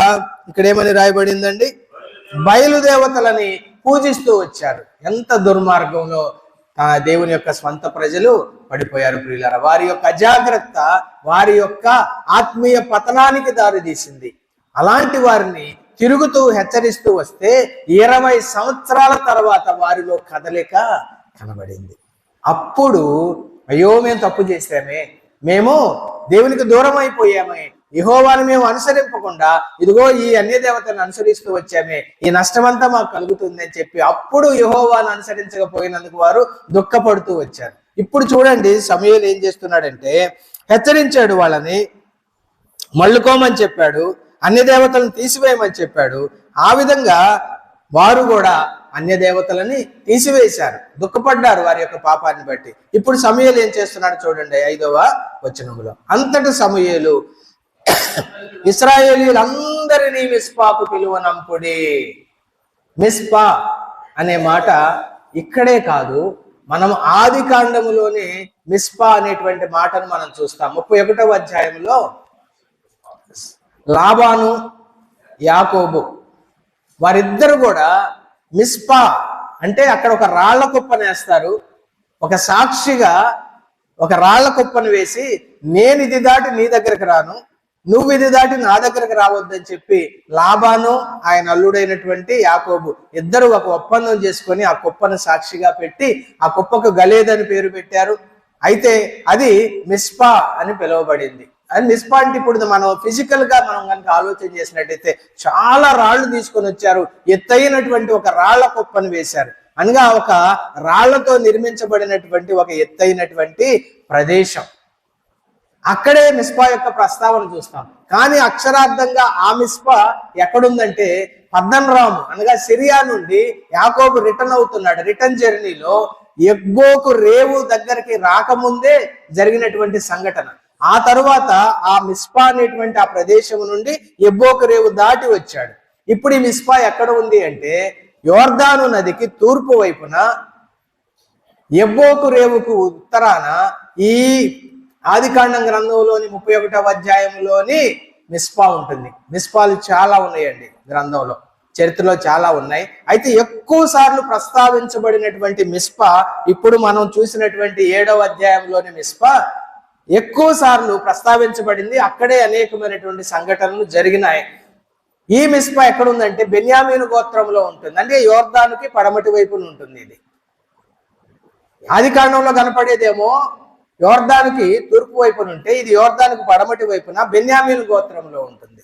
ఇక్కడ ఏమని రాయబడిందండి? బయలుదేవతలని పూజిస్తూ వచ్చారు. ఎంత దుర్మార్గంలో దేవుని యొక్క స్వంత ప్రజలు పడిపోయారు ప్రియులారా. వారి యొక్క అజాగ్రత్త వారి యొక్క ఆత్మీయ పతనానికి దారితీసింది. అలాంటి వారిని తిరుగుతూ హెచ్చరిస్తూ వస్తే 20 సంవత్సరాల తర్వాత వారిలో కదలిక కనబడింది. అప్పుడు అయ్యో మేము తప్పు చేసామే, మేము దేవునికి దూరం అయిపోయామే, యెహోవాను మేము అనుసరింపకుండా ఇదిగో ఈ అన్య దేవతలను అనుసరిస్తూ వచ్చామే, ఈ నష్టమంతా మాకు కలుగుతుంది అని చెప్పి అప్పుడు యెహోవాను అనుసరించకపోయినందుకు వారు దుఃఖపడుతూ వచ్చారు. ఇప్పుడు చూడండి సమూయేలు ఏం చేస్తున్నాడంటే హెచ్చరించాడు, వాళ్ళని మళ్ళుకోమని చెప్పాడు, అన్య దేవతలను తీసివేయమని చెప్పాడు. ఆ విధంగా వారు కూడా అన్య దేవతలని తీసివేశారు, దుఃఖపడ్డారు వారి యొక్క పాపాన్ని బట్టి. ఇప్పుడు సమూయేలు ఏం చేస్తున్నాడు చూడండి 5వ వచనములో. అంతటి సమూయేలు ఇశ్రాయేలీయులందరినీ మిస్పాకు పిలువనంపుడి. మిస్పా అనే మాట ఇక్కడే కాదు, మనం ఆది కాండములోనే మిస్పా అనేటువంటి మాటను మనం చూస్తాం. 31వ అధ్యాయంలో లాబాను, యాకోబు వారిద్దరు కూడా మిస్పా అంటే అక్కడ ఒక రాళ్ల కుప్పను వేస్తారు. ఒక సాక్షిగా ఒక రాళ్ల కుప్పను వేసి నేను ఇది దాటి నీ దగ్గరకు రాను, నువ్వు ఇది దాటి నా దగ్గరకు రావద్దని చెప్పి లాబాను ఆయన అల్లుడైనటువంటి యాకోబు ఇద్దరు ఒక ఒప్పందం చేసుకొని ఆ కుప్పను సాక్షిగా పెట్టి ఆ కుప్పకు గలేద్ అని పేరు పెట్టారు. అయితే అది మిస్పా అని పిలువబడింది. అది మిస్పా అంటే ఇప్పుడు మనం ఫిజికల్ గా మనం కనుక ఆలోచన చేసినట్టయితే చాలా రాళ్లు తీసుకొని వచ్చారు, ఎత్తైనటువంటి ఒక రాళ్ల కుప్పను వేశారు. అనగా ఒక రాళ్లతో నిర్మించబడినటువంటి ఒక ఎత్తైనటువంటి ప్రదేశం. అక్కడే మిస్పా యొక్క ప్రస్తావన చూస్తాం. కానీ అక్షరార్థంగా ఆ మిస్పా ఎక్కడుందంటే పద్దన్రాము అనగా సిరియా నుండి యాకోబు రిటర్న్ అవుతున్నాడు. రిటర్న్ జర్నీలో ఎబ్బోకు రేవు దగ్గరికి రాకముందే జరిగినటువంటి సంఘటన. ఆ తరువాత ఆ మిస్పా అనేటువంటి ఆ ప్రదేశం నుండి ఎబ్బోకు రేవు దాటి వచ్చాడు. ఇప్పుడు ఈ మిస్పా ఎక్కడ ఉంది అంటే యోర్దాను నదికి తూర్పు వైపున ఎబ్బోకు రేవుకు ఉత్తరాన ఈ ఆదికాండం గ్రంథంలోని 31వ అధ్యాయంలోని మిస్పా ఉంటుంది. మిస్పాలు చాలా ఉన్నాయండి గ్రంథంలో, చరిత్రలో చాలా ఉన్నాయి. అయితే ఎక్కువ సార్లు ప్రస్తావించబడినటువంటి మిస్పా ఇప్పుడు మనం చూసినటువంటి 7వ అధ్యాయంలోని మిస్పా ఎక్కువ సార్లు ప్రస్తావించబడింది. అక్కడే అనేకమైనటువంటి సంఘటనలు జరిగినాయి. ఈ మిస్పా ఎక్కడుందంటే బెన్యామీను గోత్రంలో ఉంటుంది, అంటే యోర్దానుకి పడమటి వైపున ఉంటుంది. ఇది ఆదికాండంలో కనపడేదేమో యోర్దానుకి తూర్పు వైపున ఉంటే ఇది యోర్దానుకు పడమటి వైపున బెన్యామీను గోత్రంలో ఉంటుంది.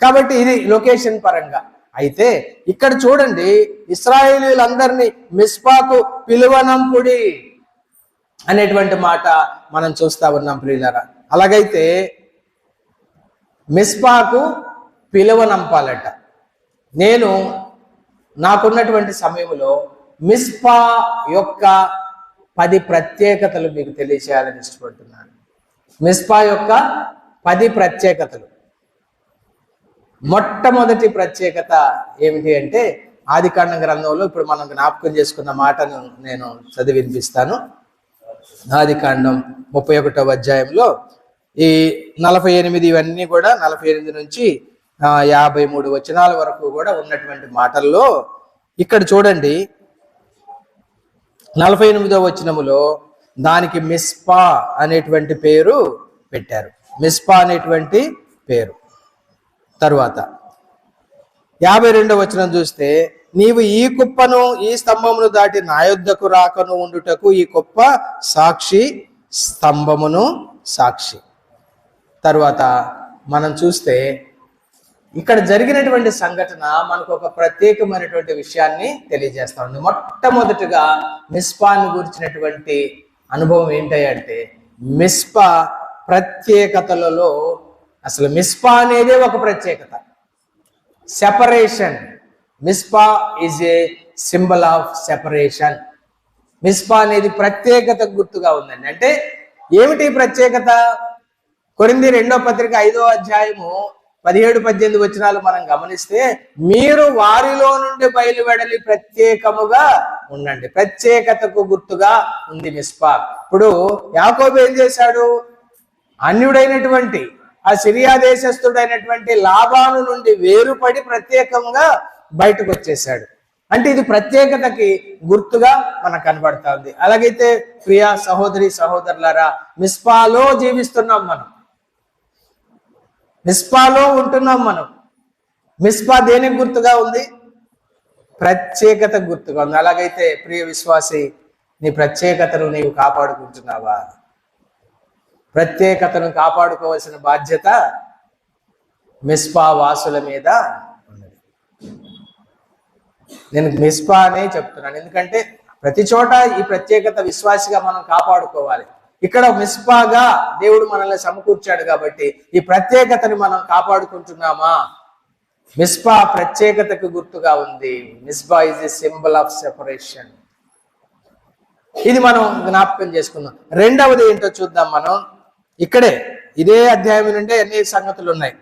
కాబట్టి ఇది లొకేషన్ పరంగా. అయితే ఇక్కడ చూడండి ఇశ్రాయేలీయులందరినీ మిస్పాకు పిలువనంపుడి అనేటువంటి మాట మనం చూస్తా ఉన్నాం ప్రియులారా. అలాగైతే మిస్పాకు పిలువనంపాలట. నేను నాకున్నటువంటి సమయంలో మిస్పా యొక్క 10 ప్రత్యేకతలు మీకు తెలియచేయాలని ఇష్టపడుతున్నాను. మిస్పా యొక్క 10 ప్రత్యేకతలు. మొట్టమొదటి ప్రత్యేకత ఏమిటి అంటే ఆదికాండం గ్రంథంలో ఇప్పుడు మనం జ్ఞాపకం చేసుకున్న మాటను నేను చదివి వినిపిస్తాను. ఆదికాండం 31వ అధ్యాయంలో ఈ 48 ఇవన్నీ కూడా 48 నుంచి 53 వచనాల వరకు కూడా ఉన్నటువంటి మాటల్లో ఇక్కడ చూడండి 48వ వచనములో దానికి మిస్పా అనేటువంటి పేరు పెట్టారు. మిస్పా అనేటువంటి పేరు. తరువాత 52వ వచనం చూస్తే నీవు ఈ కుప్పను ఈ స్తంభమును దాటి నా యొద్దకు రాకను ఉండుటకు ఈ కుప్ప సాక్షి స్తంభమును సాక్షి. తరువాత మనం చూస్తే ఇక్కడ జరిగినటువంటి సంఘటన మనకు ఒక ప్రత్యేకమైనటువంటి విషయాన్ని తెలియజేస్తా ఉంది. మొట్టమొదటిగా మిస్పాను గురించినటువంటి అనుభవం ఏంటంటే, మిస్పా ప్రత్యేకతలలో అసలు మిస్పా అనేదే ఒక ప్రత్యేకత. Separation. Mizpah is a symbol of separation. Mizpah అనేది ప్రత్యేకత గుర్తుగా ఉందండి. అంటే ఏమిటి ప్రత్యేకత? కొరింథీ 2వ పత్రిక 5వ అధ్యాయము 17-18 వచనాలు మనం గమనిస్తే, మీరు వారిలో నుండి బయలువెడలి ప్రత్యేకముగా ఉండండి. ప్రత్యేకతకు గుర్తుగా ఉంది మిస్పా. ఇప్పుడు యాకోబు ఏం చేశాడు? అన్యుడైనటువంటి ఆ సిరియా దేశస్థుడైనటువంటి లాబాను నుండి వేరుపడి ప్రత్యేకంగా బయటకు వచ్చేసాడు. అంటే ఇది ప్రత్యేకతకి గుర్తుగా మనకు కనబడతా ఉంది. అలాగైతే ప్రియ సహోదరి సహోదరులారా, మిస్పాలో జీవిస్తున్నాం మనం, మిస్పాలో ఉంటున్నాం మనం. మిస్పా దేనికి గుర్తుగా ఉంది? ప్రత్యేకత గుర్తుగా ఉంది. అలాగైతే ప్రియ విశ్వాసి, నీ ప్రత్యేకతను నీవు కాపాడుకుంటున్నావా? ప్రత్యేకతను కాపాడుకోవాల్సిన బాధ్యత మిస్పా వాసుల మీద ఉన్నది. నేను మిస్పా అనే చెప్తున్నాను, ఎందుకంటే ప్రతి చోట ఈ ప్రత్యేకత విశ్వాసిగా మనం కాపాడుకోవాలి. ఇక్కడ మిస్పాగా దేవుడు మనల్ని సమకూర్చాడు కాబట్టి ఈ ప్రత్యేకతని మనం కాపాడుకుంటున్నామా? మిస్పా ప్రత్యేకతకు గుర్తుగా ఉంది. Mizpah is a symbol of separation. ఇది మనం జ్ఞాపకం చేసుకుందాం. రెండవది ఏంటో చూద్దాం. మనం ఇక్కడే ఇదే అధ్యాయం నుండి అనేక సంగతులు ఉన్నాయి.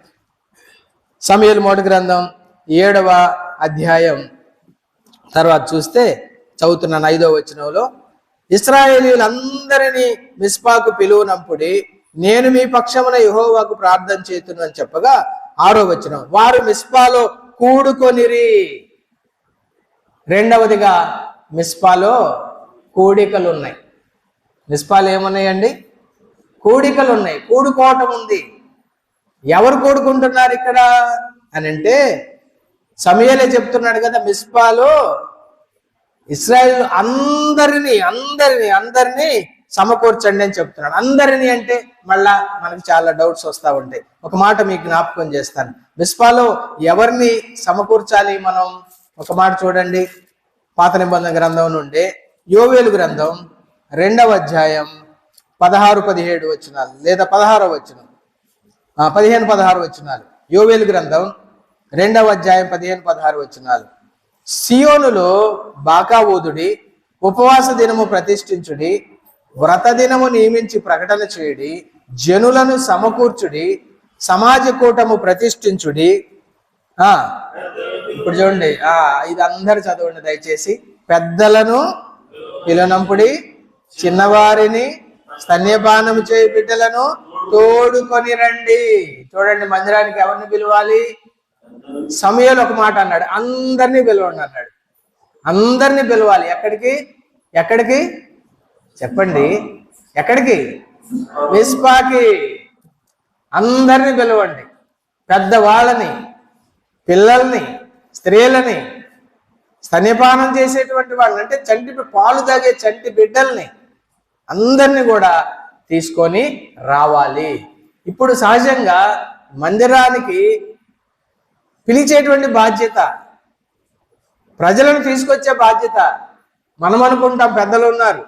సమూయేలు మొదటి గ్రంథం 7వ అధ్యాయం తర్వాత చూస్తే చదువుతున్నాను 5వ వచనంలో, ఇశ్రాయేలీయులందరినీ మిస్పాకు పిలువనంపుడి, నేను మీ పక్షమున యెహోవాకు ప్రార్థన చేతును అని చెప్పగా 6వ వచనం, వారు మిస్పాలో కూడుకొనిరి. రెండవదిగా మిస్పాలో కూడికలు ఉన్నాయి. మిస్పాలు ఏమున్నాయండి? కూడికలు ఉన్నాయి, కూడుకోవటం ఉంది. ఎవరు కూడుకుంటున్నారు ఇక్కడ అని అంటే, సమూయేలే చెప్తున్నాడు కదా, మిస్పాలో ఇశ్రాయేలు అందరినీ సమకూర్చండి అని చెప్తున్నాడు. అందరినీ అంటే మళ్ళా మనకి చాలా డౌట్స్ వస్తూ ఉంటాయి. ఒక మాట మీకు జ్ఞాపకం చేస్తాను. మిస్పాలో ఎవరిని సమకూర్చాలి మనం? ఒక మాట చూడండి, పాత నిబంధన గ్రంథం నుండి యోవేలు గ్రంథం 2వ అధ్యాయం 16-17 వచనాలు, లేదా 16వ వచనం, 15-16 వచనాలు. యోవేలు గ్రంథం 2వ అధ్యాయం 15-16 వచనాలు. సియోనులో బాకా ఊదుడి, ఉపవాస దినము ప్రతిష్ఠించుడి, వ్రత దినము నియమించి ప్రకటన చేయుడి, జనులను సమకూర్చుడి, సమాజ కూటము ప్రతిష్ఠించుడి. ఇప్పుడు చూడండి, ఇది అందరు చదవండి దయచేసి. పెద్దలను పిలువనంపుడి, చిన్నవారిని స్తన్యపానము చేయి బిడ్డలను తోడుకొని రండి. చూడండి, మందిరానికి ఎవరిని పిలవాలి? సమూయేలు ఒక మాట అన్నాడు, అందరినీ పిలవండి అన్నాడు. అందరినీ పిలవాలి. ఎక్కడికి చెప్పండి? ఎక్కడికి? మిస్పాకి. అందరినీ పిలవండి. పెద్దవాళ్ళని, పిల్లల్ని, స్త్రీలని, స్తన్యపానం చేసేటువంటి వాళ్ళని, అంటే పాలు తాగే చంటి బిడ్డల్ని అందరినీ కూడా తీసుకొని రావాలి. ఇప్పుడు సహజంగా మందిరానికి పిలిచేటువంటి బాధ్యత, ప్రజలను తీసుకొచ్చే బాధ్యత మనం అనుకుంటాం. పెద్దలు ఉన్నారు,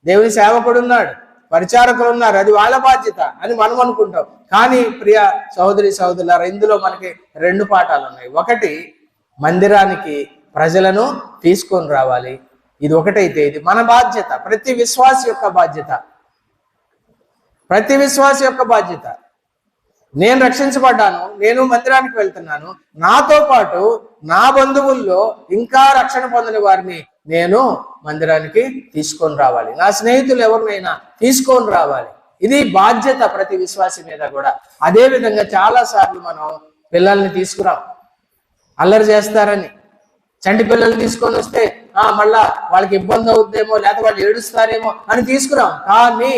దేవుని సేవకుడు ఉన్నాడు, పరిచారకులు ఉన్నారు, అది వాళ్ళ బాధ్యత అని మనం అనుకుంటాం. కానీ ప్రియ సహోదరి సహోదరులారా, ఇందులో మనకి 2 పాఠాలు ఉన్నాయి. ఒకటి, మందిరానికి ప్రజలను తీసుకొని రావాలి. ఇది ఒకటైతే ఇది మన బాధ్యత, ప్రతి విశ్వాసి యొక్క బాధ్యత. ప్రతి విశ్వాసి యొక్క బాధ్యత. నేను రక్షించబడ్డాను, నేను మందిరానికి వెళ్తున్నాను, నాతో పాటు నా బంధువుల్లో ఇంకా రక్షణ పొందని వారిని నేను మందిరానికి తీసుకొని రావాలి. నా స్నేహితులు ఎవరినైనా తీసుకొని రావాలి. ఇది బాధ్యత ప్రతి విశ్వాసి మీద కూడా. అదే విధంగా చాలా సార్లు మనం పిల్లల్ని తీసుకురాం, అల్లరి చేస్తారని. చంటి పిల్లల్ని తీసుకొని వస్తే మళ్ళా వాళ్ళకి ఇబ్బంది అవుతుందేమో, లేకపోతే వాళ్ళు ఏడుస్తారేమో అని తీసుకురాం. కానీ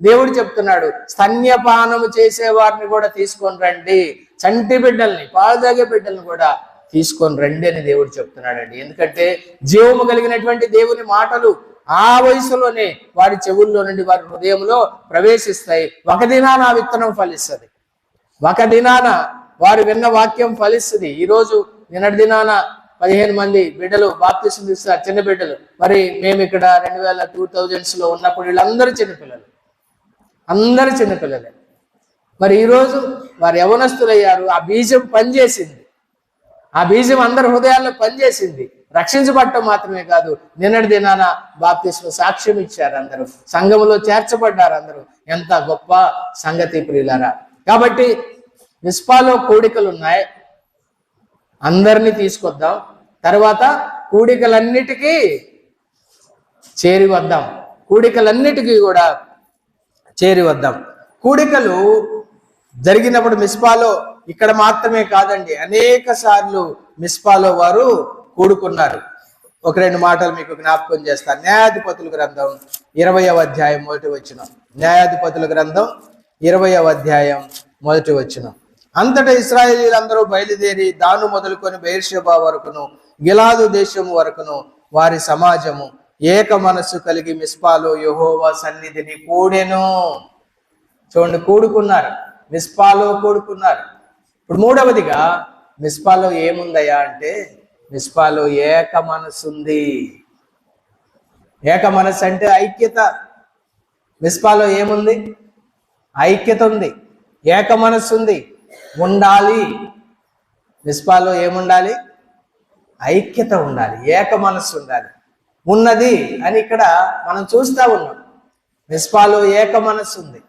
దేవుడు చెప్తున్నాడు, స్తన్యపానము చేసే వారిని కూడా తీసుకొని రండి, చంటి బిడ్డల్ని, పాలు తాగే బిడ్డల్ని కూడా తీసుకొని రండి అని దేవుడు చెప్తున్నాడండి. ఎందుకంటే జీవము కలిగినటువంటి దేవుని మాటలు ఆ వయసులోనే వారి చెవుల్లో నుండి వారి హృదయంలో ప్రవేశిస్తాయి. ఒక దినాన ఆ విత్తనం ఫలిస్తుంది, ఒక దినాన వారు విన్న వాక్యం ఫలిస్తుంది. ఈరోజు నిన్నటి దినాన 15 మంది బిడ్డలు బాప్తిసం తీస్తారు, చిన్న బిడ్డలు. మరి మేము ఇక్కడ 2000 ఉన్నప్పుడు వీళ్ళందరూ చిన్నపిల్లలు, అందరూ చిన్నపిల్లలే. మరి ఈరోజు వారు యవనస్తులయ్యారు. ఆ బీజం పనిచేసింది, ఆ బీజం అందరి హృదయాల్లో పనిచేసింది. రక్షించబడటం మాత్రమే కాదు, నిన్నటి దినాన బాప్తిస్మ సాక్ష్యం ఇచ్చారు, అందరూ సంఘములో చేర్చబడ్డారు అందరూ. ఎంత గొప్ప సంగతి ప్రియులారా. కాబట్టి మిస్పాలో కూడికలు ఉన్నాయి, అందరినీ తీసుకొద్దాం. తర్వాత కూడికలన్నిటికీ చేరి వద్దాం, కూడికలన్నిటికీ కూడా చేరి వద్దాం. కూడికలు జరిగినప్పుడు మిస్పాలో ఇక్కడ మాత్రమే కాదండి, అనేక సార్లు మిస్పాలో వారు కూడుకున్నారు. ఒక 2 మాటలు మీకు జ్ఞాపకం చేస్తాను. న్యాయాధిపతుల గ్రంథం 20వ అధ్యాయం 1వ వచనం. న్యాయాధిపతుల గ్రంథం 20వ అధ్యాయం 1వ వచనం. అంతటా ఇశ్రాయేలీలందరూ బయలుదేరి దాను మొదలుకొని బెయేర్షెబా వరకును గిలాదు దేశము వరకును వారి సమాజము ఏక మనస్సు కలిగి మిస్పాలో యెహోవా సన్నిధిని కూడెను. చూడండి, కూడుకున్నారు, మిస్పాలో కూడుకున్నారు. ఇప్పుడు మూడవదిగా మిస్పాలో ఏముందయ్యా అంటే, మిస్పాలో ఏక మనస్సు ఉంది. ఏక మనస్సు అంటే ఐక్యత. మిస్పాలో ఏముంది? ఐక్యత ఉంది, ఏక మనస్సు ఉంది, ఉండాలి. మిస్పాలో ఏముండాలి? ఐక్యత ఉండాలి, ఏక మనస్సు ఉండాలి. ఉన్నది అని ఇక్కడ మనం చూస్తా ఉన్నాం. మిస్పాలో ఏక మనస్సు ఉంది.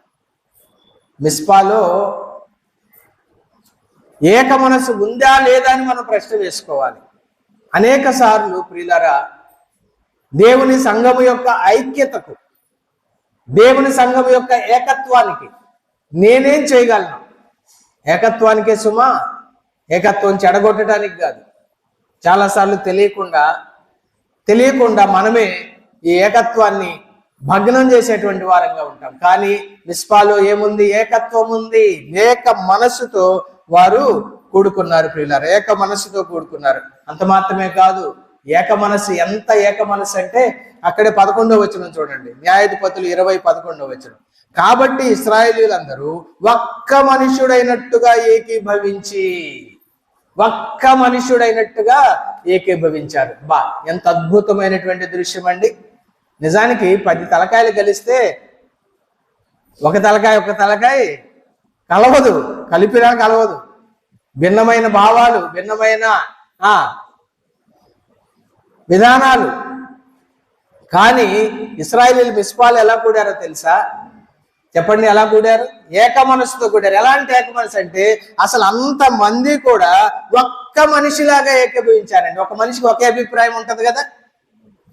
మిస్పాలో ఏక మనస్సు ఉందా లేదా అని మనం ప్రశ్న వేసుకోవాలి. అనేక సార్లు ప్రియులారా, దేవుని సంఘము యొక్క ఐక్యతకు, దేవుని సంఘము యొక్క ఏకత్వానికి నేనేం చేయగలను? ఏకత్వానికే సుమా, ఏకత్వం చెడగొట్టడానికి కాదు. చాలాసార్లు తెలియకుండా మనమే ఈ ఏకత్వాన్ని భగ్నం చేసేటువంటి వారంగా ఉంటాం. కానీ మిస్పాలో ఏముంది? ఏకత్వం ఉంది. ఏక మనస్సుతో వారు కూడుకున్నారు ప్రియులారా, ఏక మనస్సుతో కూడుకున్నారు. అంత మాత్రమే కాదు, ఏక మనస్సు, ఎంత ఏక మనస్సు అంటే అక్కడే 11వ వచనం చూడండి, న్యాయాధిపతులు 20:11 వచనం. కాబట్టి ఇశ్రాయేలీయులందరూ ఒక్క మనుష్యుడైనట్టుగా ఏకీభవించారు. ఎంత అద్భుతమైనటువంటి దృశ్యం అండి. నిజానికి 10 తలకాయలు కలిస్తే ఒక తలకాయ కలవదు, కలిపినా కలవదు. భిన్నమైన భావాలు, భిన్నమైన విధానాలు. కానీ ఇశ్రాయేలీయులు మిస్పాలు ఎలా కూడారో తెలుసా? చెప్పండి, ఎలా కూడారు? ఏక మనసుతో కూడారు. ఎలాంటి ఏక మనసు అంటే అసలు అంత మంది కూడా ఒక్క మనిషిలాగా ఏకీభవించారండి. ఒక మనిషికి ఒకే అభిప్రాయం ఉంటది కదా,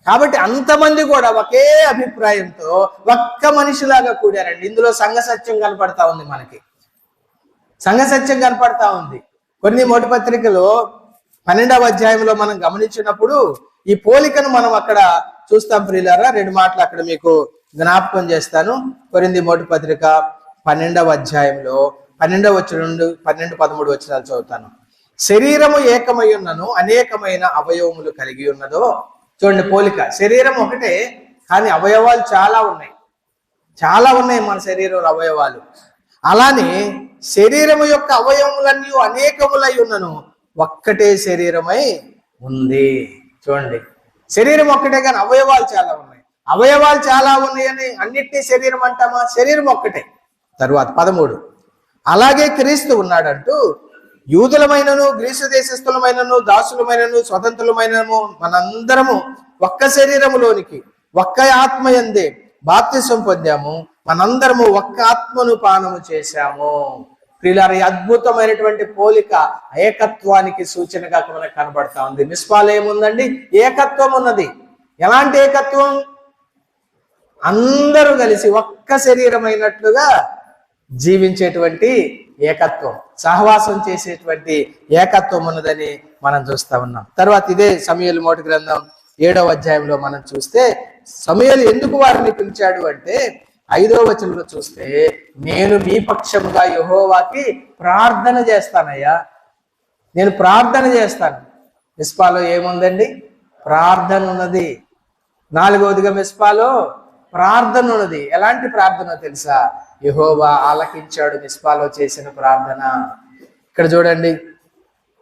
కాబట్టి అంతమంది కూడా ఒకే అభిప్రాయంతో ఒక్క మనిషిలాగా కూడారండి. ఇందులో సంఘ సత్యం కనపడతా ఉంది, మనకి సంఘ సత్యం కనపడతా ఉంది. కొన్ని మొదటి పత్రికలో 12వ అధ్యాయంలో మనం గమనించినప్పుడు ఈ పోలికను మనం అక్కడ చూస్తాం ప్రియులారా. 2 మాటలు అక్కడ మీకు జ్ఞాపకం చేస్తాను. కొరింథీ మొదటి పత్రిక 12వ అధ్యాయంలో 12వ వచనం నుండి 12-13 వచనాలు చదువుతాను. శరీరము ఏకమై ఉన్నను అనేకమైన అవయవములు కలిగి ఉన్నదో. చూడండి, పోలిక. శరీరం ఒకటే, కానీ అవయవాలు చాలా ఉన్నాయి మన శరీరంలో అవయవాలు. అలానే శరీరము యొక్క అవయవములన్నీ అనేకములై ఉన్నను ఒక్కటే శరీరమై ఉంది. చూడండి, శరీరం ఒక్కటే కానీ అవయవాలు చాలా ఉన్నాయి. అవయవాలు చాలా ఉన్నాయని అన్నిటినీ శరీరం అంటామా? శరీరం ఒక్కటే. తరువాత 13, అలాగే క్రీస్తు ఉన్నాడంటూ యూదులమైనను గ్రీసు దేశస్థులమైనను దాసులమైనను స్వతంత్రులమైనను మనందరము ఒక్క శరీరములోనికి ఒక్క ఆత్మయందే బాప్తిసం పొందాము, మనందరము ఒక్క ఆత్మను పానము చేశాము. ప్రియులారా, అద్భుతమైనటువంటి పోలిక ఏకత్వానికి సూచనగా మనకు కనబడతా ఉంది. మిస్పాలో ఏముందండి? ఏకత్వం ఉన్నది. ఎలాంటి ఏకత్వం? అందరూ కలిసి ఒక్క శరీరమైనట్లుగా జీవించేటువంటి ఏకత్వం, సహవాసం చేసేటువంటి ఏకత్వం ఉన్నదని మనం చూస్తా ఉన్నాం. తర్వాత ఇదే సమూయేలు మొదటి గ్రంథం 7వ అధ్యాయంలో మనం చూస్తే సమూయేలు ఎందుకు వారిని పిలిచాడు అంటే 5వ వచనంలో చూస్తే, నేను మీ పక్షముగా యెహోవాకి ప్రార్థన చేస్తానయ్యా, నేను ప్రార్థన చేస్తాను. మిస్పాలో ఏముందండి? ప్రార్థన ఉన్నది. నాలుగవదిగా మిస్పాలో ప్రార్థన ఉన్నది. ఎలాంటి ప్రార్థన తెలుసా? యెహోవా ఆలకించాడు మిస్పాలో చేసిన ప్రార్థన. ఇక్కడ చూడండి,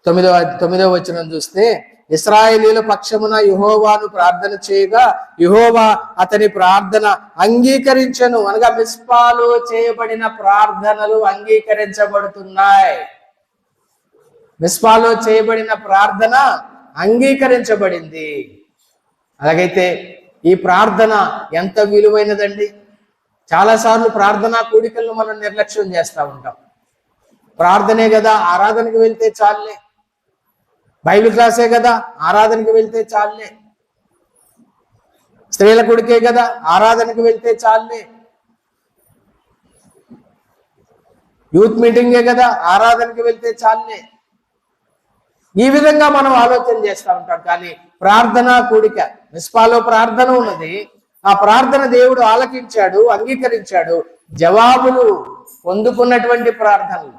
తొమ్మిదవ వచనం చూస్తే, ఇశ్రాయేలీయుల పక్షమున యెహోవాను ప్రార్థన చేయగా యెహోవా అతని ప్రార్థన అంగీకరించెను. అనగా మిస్పాలో చేయబడిన ప్రార్థనలు అంగీకరించబడుతున్నాయి. మిస్పాలో చేయబడిన ప్రార్థన అంగీకరించబడింది. అలాగైతే ఈ ప్రార్థన ఎంత విలువైనదండి. చాలాసార్లు ప్రార్థనా కూడికలను మనం నిర్లక్ష్యం చేస్తూ ఉంటాం. ప్రార్థనే కదా, ఆరాధనకు వెళ్తే చాలులే. బైబిల్ క్లాసే కదా, ఆరాధనకు వెళ్తే చాలులే. స్త్రీల కొడుకే కదా, ఆరాధనకు వెళ్తే చాలులే. యూత్ మీటింగే కదా, ఆరాధనకు వెళ్తే చాలులే. ఈ విధంగా మనం ఆలోచన చేస్తూ ఉంటాం. కానీ ప్రార్థనా కూడిక, మిస్పాలో ప్రార్థన ఉన్నది. ఆ ప్రార్థన దేవుడు ఆలకించాడు, అంగీకరించాడు. జవాబులు పొందుకున్నటువంటి ప్రార్థనలు.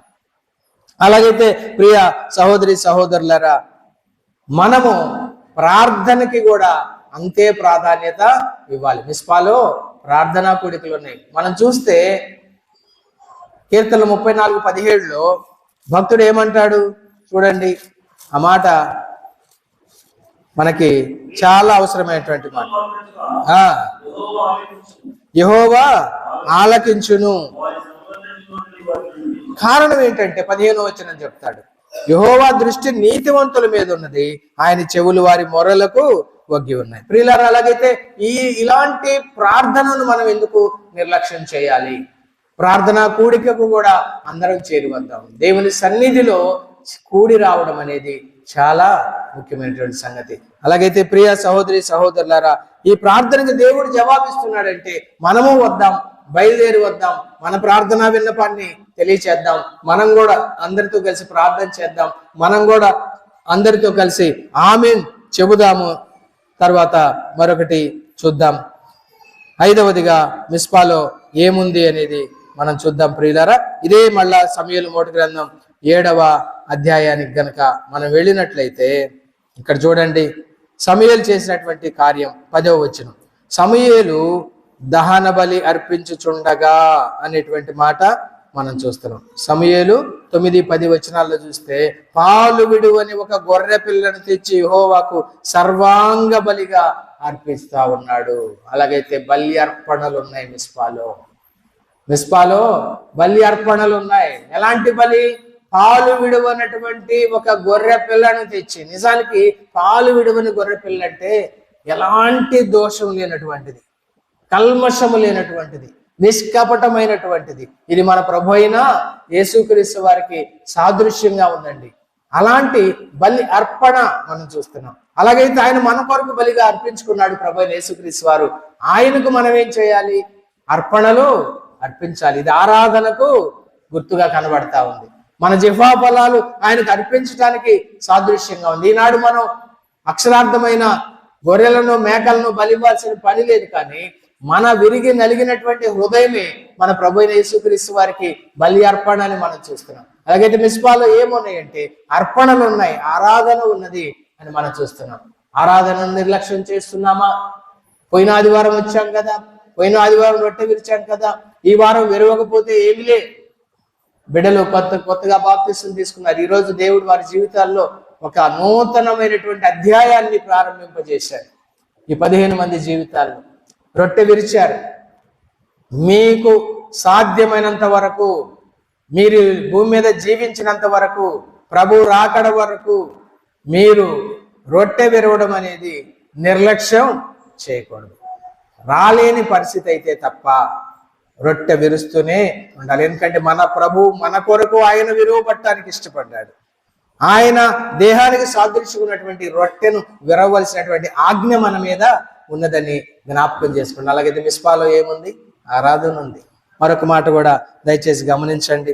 అలాగైతే ప్రియ సహోదరి సహోదరులారా, మనము ప్రార్థనకి కూడా అంతే ప్రాధాన్యత ఇవ్వాలి. మిస్పాలో ప్రార్థనా కూడికలు ఉన్నాయి. మనం చూస్తే కీర్తనలు 34:17లో భక్తుడు ఏమంటాడు చూడండి. ఆ మాట మనకి చాలా అవసరమైనటువంటి మాట. యెహోవా ఆలకించును. కారణం ఏంటంటే 15వ వచనం చెప్తాడు, యెహోవా దృష్టి నీతివంతుల మీద ఉన్నది, ఆయన చెవులు వారి మొరలకు వగ్గి ఉన్నాయి. ప్రియులారా, అలాగైతే ఇలాంటి ప్రార్థనను మనం ఎందుకు నిర్లక్ష్యం చేయాలి? ప్రార్థనా కూడికకు కూడా అందరం చేరి వద్దాం. దేవుని సన్నిధిలో కూడి రావడం అనేది చాలా ముఖ్యమైనటువంటి సంగతి. అలాగైతే ప్రియ సహోదరి సహోదరులారా, ఈ ప్రార్థనకు దేవుడు జవాబిస్తున్నాడంటే మనము వద్దాం, బయలుదేరి వద్దాం, మన ప్రార్థనా విన్నపాన్ని తెలియచేద్దాం. మనం కూడా అందరితో కలిసి ప్రార్థన చేద్దాం. మనం కూడా అందరితో కలిసి ఆమేన్ చెబుదాము. తర్వాత మరొకటి చూద్దాం. 5వదిగా మిస్పాలో ఏముంది అనేది మనం చూద్దాం ప్రియులారా. ఇదే మళ్ళా సమూయేలు మొదటి గ్రంథం 7వ అధ్యాయానికి గనక మనం వెళ్ళినట్లయితే ఇక్కడ చూడండి, సమూయేలు చేసినటువంటి కార్యం 10వ వచనం. సమూయేలు దహన బలి అర్పించుచుండగా అనేటువంటి మాట మనం చూస్తున్నాం. సమూయేలు 9-10 వచనాల్లో చూస్తే, పాలు విడువని ఒక గొర్రె పిల్లను తెచ్చి యెహోవాకు సర్వాంగ బలిగా అర్పిస్తా ఉన్నాడు. అలాగైతే బలి అర్పణలు ఉన్నాయి మిస్పాలో బలి అర్పణలు ఉన్నాయి. ఎలాంటి బలి? పాలు విడువనటువంటి ఒక గొర్రె పిల్లను తెచ్చి. నిజానికి పాలు విడువని గొర్రె పిల్ల అంటే ఎలాంటి దోషం లేనటువంటిది, కల్మషము లేనటువంటిది, నిష్కపటమైనటువంటిది. ఇది మన ప్రభు అయిన యేసుక్రీస్తు వారికి సాదృశ్యంగా ఉందండి. అలాంటి బలి అర్పణ మనం చూస్తున్నాం. అలాగైతే ఆయన మన కొరకు బలిగా అర్పించుకున్నాడు ప్రభు అయిన యేసుక్రీస్తు వారు. ఆయనకు మనం ఏం చేయాలి? అర్పణలు అర్పించాలి. ఇది ఆరాధనకు గుర్తుగా కనబడతా ఉంది. మన జిహ్వా ఫలాలు ఆయనకు అర్పించడానికి సాదృశ్యంగా ఉంది. ఈనాడు మనం అక్షరార్థమైన గొర్రెలను మేకలను బలివ్వాల్సిన పని లేదు. కానీ మన విరిగి నలిగినటువంటి హృదయమే మన ప్రభు అయిన యేసుక్రీస్తు వారికి బలి అర్పణ అని మనం చూస్తున్నాం. అలాగైతే మిస్పాలో ఏమున్నాయంటే అర్పణలు ఉన్నాయి, ఆరాధన ఉన్నది అని మనం చూస్తున్నాం. ఆరాధనను నిర్లక్ష్యం చేస్తున్నామా? పోయిన ఆదివారం వచ్చాం కదా, పోయిన ఆదివారం రొట్టె విరిచాం కదా, ఈ వారం విరవకపోతే ఏమిలే. బిడ్డలు కొత్తగా బాప్తిసం తీసుకున్నారు. ఈరోజు దేవుడు వారి జీవితాల్లో ఒక నూతనమైనటువంటి అధ్యాయాన్ని ప్రారంభింపజేశారు. ఈ 15 మంది జీవితాల్లో రొట్టె విరిచారు. మీకు సాధ్యమైనంత వరకు, మీరు భూమి మీద జీవించినంత వరకు, ప్రభు రాకడ వరకు మీరు రొట్టె విరవడం అనేది నిర్లక్ష్యం చేయకూడదు. రాలేని పరిస్థితి అయితే తప్ప రొట్టె విరుస్తూనే ఉండాలి. ఎందుకంటే మన ప్రభు మన కొరకు ఆయన విరువబట్టడానికి ఇష్టపడ్డాడు. ఆయన దేహానికి సాదృశ్యమైనటువంటి రొట్టెను విరవలసినటువంటి ఆజ్ఞ మన మీద ఉన్నదని జ్ఞాపకం చేసుకున్నాం. అలాగైతే మిస్పాలో ఏముంది? ఆరాధన ఉంది. మరొక మాట కూడా దయచేసి గమనించండి.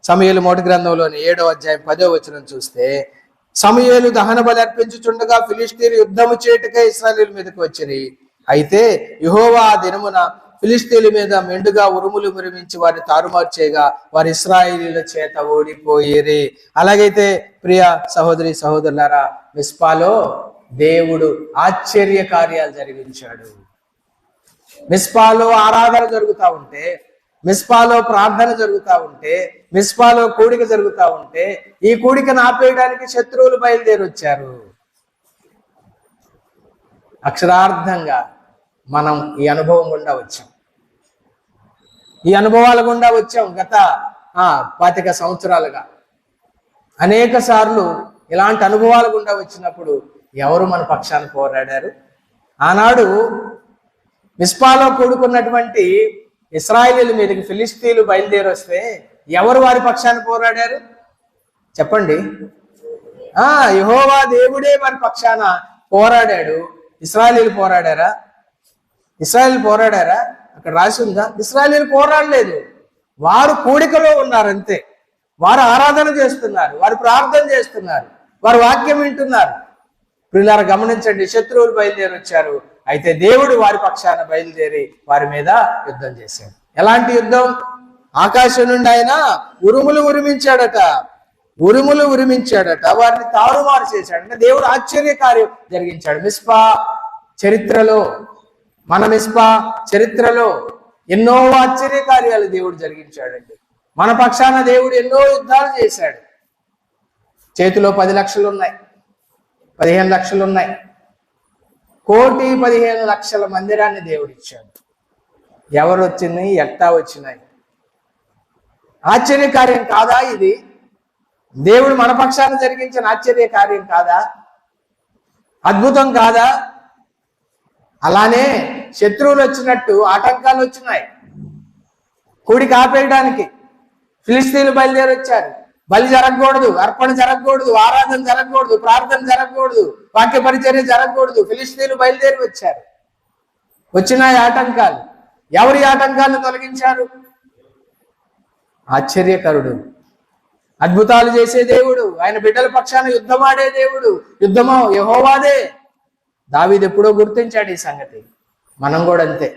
సమూయేలు మొదటి గ్రంథంలోని 7వ అధ్యాయం 10వ వచనం చూస్తే, సమూయేలు దహన బలి అర్పించుచుండగా ఫిలిష్తీయులు యుద్ధము చేయుటకై ఇశ్రాయేలీయుల మీదకి వచ్చిరి. అయితే యెహోవా ఆ దినమున ఫిలిష్తీయుల మీద మెండుగా ఉరుములు మురిమించి వారిని తారుమారు చేయగా వారి ఇశ్రాయేలీయుల చేత ఓడిపోయేరి. అలాగైతే ప్రియ సహోదరి సహోదరులారా, మిస్పాలో దేవుడు ఆశ్చర్య కార్యాలు జరిగించాడు. మిస్పాలో ఆరాధన జరుగుతూ ఉంటే, మిస్పాలో ప్రార్థన జరుగుతూ ఉంటే, మిస్పాలో కూడిక జరుగుతూ ఉంటే, ఈ కూడికను ఆపేయడానికి శత్రువులు బయలుదేరి వచ్చారు. అక్షరార్థంగా మనం ఈ అనుభవం గుండా వచ్చాం, ఈ అనుభవాల గుండా వచ్చాం. గత 25 సంవత్సరాలుగా అనేక సార్లు ఇలాంటి అనుభవాల గుండా వచ్చినప్పుడు ఎవరు మన పక్షాన పోరాడారు? ఆనాడు మిస్పాలో కూడుకున్నటువంటి ఇశ్రాయేలీల మీదకి ఫిలిష్తీయులు బయలుదేరి వస్తే ఎవరు వారి పక్షాన పోరాడారు చెప్పండి? యెహోవా దేవుడే వారి పక్షాన పోరాడాడు. ఇశ్రాయేలీలు పోరాడారా? ఇశ్రాయేలీలు పోరాడారా? అక్కడ రాసి ఉందా? ఇశ్రాయేలీలు పోరాడలేదు. వారు కూడికలో ఉన్నారు అంతే. వారు ఆరాధన చేస్తున్నారు, వారు ప్రార్థన చేస్తున్నారు, వారు వాక్యం వింటున్నారు. ప్రియులారా గమనించండి, శత్రువులు బయలుదేరి వచ్చారు. అయితే దేవుడు వారి పక్షాన బయలుదేరి వారి మీద యుద్ధం చేశాడు. ఎలాంటి యుద్ధం? ఆకాశం నుండి ఆయన ఉరుములు ఉరిమించాడట, వారిని తారుమారు చేశాడంటే దేవుడు ఆశ్చర్య కార్యం జరిగించాడు. మిస్పా చరిత్రలో, మన మిస్పా చరిత్రలో ఎన్నో ఆశ్చర్య కార్యాలు దేవుడు జరిగించాడండి. మన పక్షాన దేవుడు ఎన్నో యుద్ధాలు చేశాడు. చేతిలో 10 లక్షలు ఉన్నాయి, 15 లక్షలు ఉన్నాయి. 1,15,00,000 మందిరాన్ని దేవుడు ఇచ్చాడు. ఎవరు వచ్చినాయి? ఎట్టా వచ్చినాయి? ఆశ్చర్యకార్యం కాదా ఇది? దేవుడు మన పక్షాన జరిగించిన ఆశ్చర్య కార్యం కాదా? అద్భుతం కాదా? అలానే శత్రువులు వచ్చినట్టు ఆటంకాలు వచ్చినాయి కూడిక ఆపేయడానికి. ఫిలిష్తీయులు బయలుదేరి వచ్చారు. బలి జరగకూడదు, అర్పణ జరగకూడదు, ఆరాధన జరగకూడదు, ప్రార్థన జరగకూడదు, వాక్య పరిచర్య జరగకూడదు. ఫిలిష్తీయులు బయలుదేరి వచ్చారు. వచ్చినాయి ఆటంకాలు. ఎవరి ఆటంకాలను తొలగించారు? ఆశ్చర్యకరుడు, అద్భుతాలు చేసే దేవుడు, ఆయన బిడ్డల పక్షాన యుద్ధమాడే దేవుడు. యుద్ధమో యెహోవాదే. దావీదు ఎప్పుడో గుర్తించాడు ఈ సంగతి. మనం కూడా అంతే.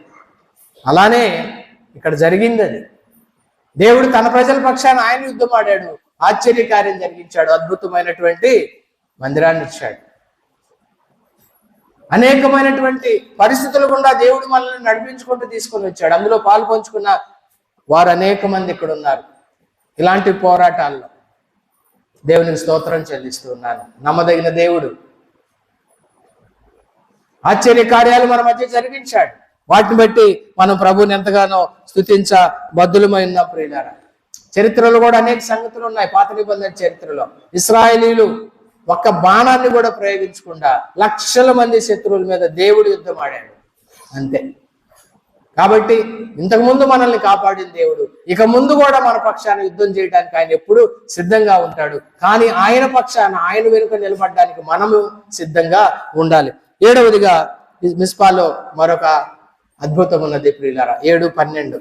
అలానే ఇక్కడ జరిగింది అది. దేవుడు తన ప్రజల పక్షాన ఆయన యుద్ధమాడాడు, ఆశ్చర్యకార్యం జరిగించాడు, అద్భుతమైనటువంటి మందిరాన్ని ఇచ్చాడు. అనేకమైనటువంటి పరిస్థితుల గుండా దేవుడు మనల్ని నడిపించుకుంటూ తీసుకొని వచ్చాడు. అందులో పాలు పంచుకున్న వారు అనేక మంది ఇక్కడ ఉన్నారు. ఇలాంటి పోరాటాల్లో దేవునికి స్తోత్రం చెల్లిస్తూ ఉన్నాను. నమ్మదగిన దేవుడు ఆశ్చర్య కార్యాలు మన మధ్య జరిగించాడు. వాటిని బట్టి మనం ప్రభువుని ఎంతగానో స్తుతించ బద్దులమైన ప్రియులారా. చరిత్రలో కూడా అనేక సంగతులు ఉన్నాయి. పాత నిబంధన చరిత్రలో ఇశ్రాయేలీలు ఒక్క బాణాన్ని కూడా ప్రయోగించకుండా లక్షల మంది శత్రువుల మీద దేవుడు యుద్ధం ఆడాడు అంతే. కాబట్టి ఇంతకుముందు మనల్ని కాపాడిన దేవుడు ఇక ముందు కూడా మన పక్షాన యుద్ధం చేయడానికి ఆయన ఎప్పుడు సిద్ధంగా ఉంటాడు. కానీ ఆయన పక్షాన, ఆయన వెనుక నిలబడడానికి మనము సిద్ధంగా ఉండాలి. 7వదిగా మిస్పాలో మరొక అద్భుతం ఉన్నది ప్రియులారా. 7:12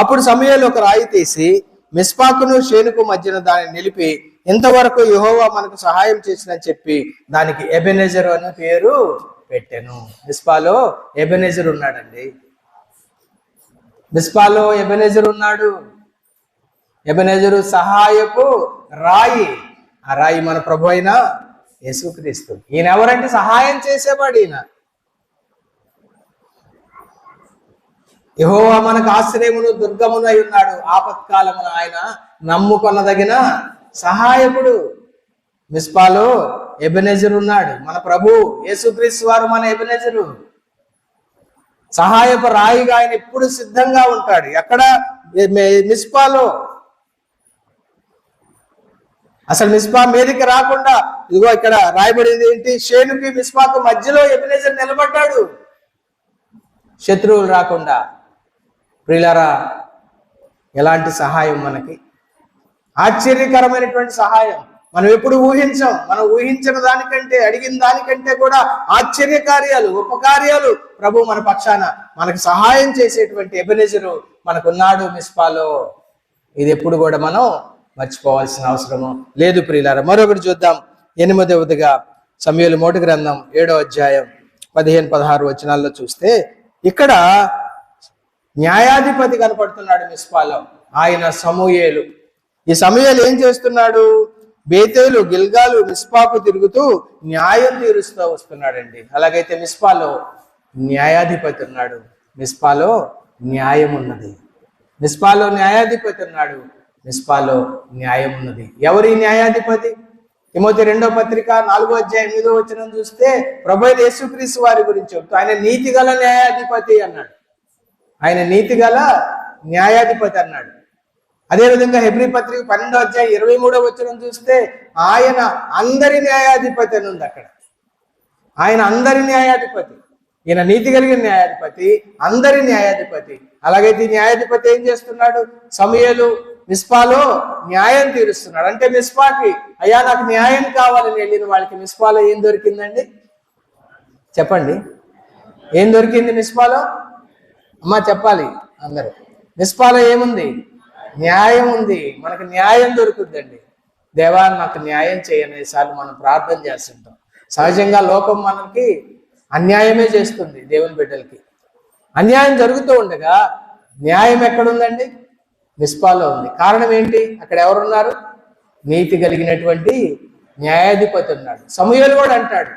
అప్పుడు సమూయేలు ఒక రాయి తీసి మిస్పాకును షేనుకు మధ్యన దాన్ని నిలిపి, ఇంతవరకు యెహోవా మనకు సహాయం చేసినని చెప్పి దానికి ఎబెనెజరు అనే పేరు పెట్టాను. మిస్పాలో ఎబెనెజరు ఉన్నాడండి. మిస్పాలో ఎబెనెజరు ఉన్నాడు. ఎబెనెజరు సహాయపు రాయి. ఆ రాయి మన ప్రభు అయిన యేసుక్రీస్తు. ఈయన ఎవరంటే సహాయం చేసేవాడు. ఈయన యెహోవా మనకు ఆశ్రయమును దుర్గమును అయి ఉన్నాడు. ఆపత్కాలమున ఆయన నమ్ముకొనదగిన సహాయకుడు. మిస్పాలో ఎబెనెజరు ఉన్నాడు. మన ప్రభు యేసుక్రీస్తు వారు మన ఎబెనెజరు. సహాయపు రాయిగా ఆయన ఎప్పుడు సిద్ధంగా ఉంటాడు. ఎక్కడ? మిస్పాలో. అసలు మిస్పా మీదకి రాకుండా ఇదిగో ఇక్కడ రాయబడింది ఏంటి? షేనుకి మిస్పాకు మధ్యలో ఎబెనెజరు నిలబడ్డాడు, శత్రువులు రాకుండా. ప్రియులారా, ఎలాంటి సహాయం మనకి! ఆశ్చర్యకరమైనటువంటి సహాయం. మనం ఎప్పుడు ఊహించాం. మనం ఊహించిన దానికంటే, అడిగిన దానికంటే కూడా ఆశ్చర్య కార్యాలు, ఉపకార్యాలు ప్రభు మన పక్షాన మనకు సహాయం చేసేటువంటి ఎబెనెజరు మనకున్నాడు మిస్పాలో. ఇది ఎప్పుడు కూడా మనం మర్చిపోవాల్సిన అవసరము లేదు ప్రియులారా. మరొకటి చూద్దాం. 8వదిగా సమూయేలు మొదటి గ్రంథం 7వ అధ్యాయం 15-16 వచనాల్లో చూస్తే ఇక్కడ న్యాయాధిపతి కనపడుతున్నాడు మిస్పాలో. ఆయన సమూయేలు. ఈ సమూయేలు ఏం చేస్తున్నాడు? బేతేలు, గిల్గాలు, మిస్పాకు తిరుగుతూ న్యాయం తీరుస్తూ వస్తున్నాడండి. అలాగైతే మిస్పాలో న్యాయాధిపతి ఉన్నాడు. మిస్పాలో న్యాయం ఉన్నది. మిస్పాలో న్యాయాధిపతి ఉన్నాడు. మిస్పాలో న్యాయం ఉన్నది. ఎవరి న్యాయాధిపతి? తిమోతి 2వ పత్రిక 4వ అధ్యాయం 8వ వచనం చూస్తే ప్రభు అయిన యేసుక్రీస్తు వారి గురించి చెప్తూ ఆయన నీతిగల న్యాయాధిపతి అన్నాడు. ఆయన నీతిగల న్యాయాధిపతి అన్నాడు. అదేవిధంగా హెబ్రీ పత్రిక 12వ అధ్యాయం 23వ వచనం చూస్తే ఆయన అందరి న్యాయాధిపతి అని ఉంది అక్కడ. ఆయన అందరి న్యాయాధిపతి. ఈయన నీతి కలిగిన న్యాయాధిపతి, అందరి న్యాయాధిపతి. అలాగైతే ఈ న్యాయాధిపతి ఏం చేస్తున్నాడు? సమూయేలు మిస్పాలో న్యాయం తీరుస్తున్నాడు. అంటే మిస్పాకి అయ్యా నాకు న్యాయం కావాలని వెళ్ళిన వాళ్ళకి మిస్పాలో ఏం దొరికిందండి? చెప్పండి, ఏం దొరికింది మిస్పాలో? అమ్మా చెప్పాలి అందరూ. మిస్పాలో ఏముంది? న్యాయం ఉంది. మనకు న్యాయం దొరుకుతుందండి. దేవా నాకు న్యాయం చేయనేసార్లు మనం ప్రార్థన చేస్తుంటాం. సహజంగా లోకం మనకి అన్యాయమే చేస్తుంది. దేవుని బిడ్డలకి అన్యాయం జరుగుతూ ఉండగా న్యాయం ఎక్కడుందండి? మిస్పాలో ఉంది. కారణం ఏంటి? అక్కడ ఎవరున్నారు? నీతి కలిగినటువంటి న్యాయాధిపతి ఉన్నాడు. సమూయేలు కూడా అంటాడు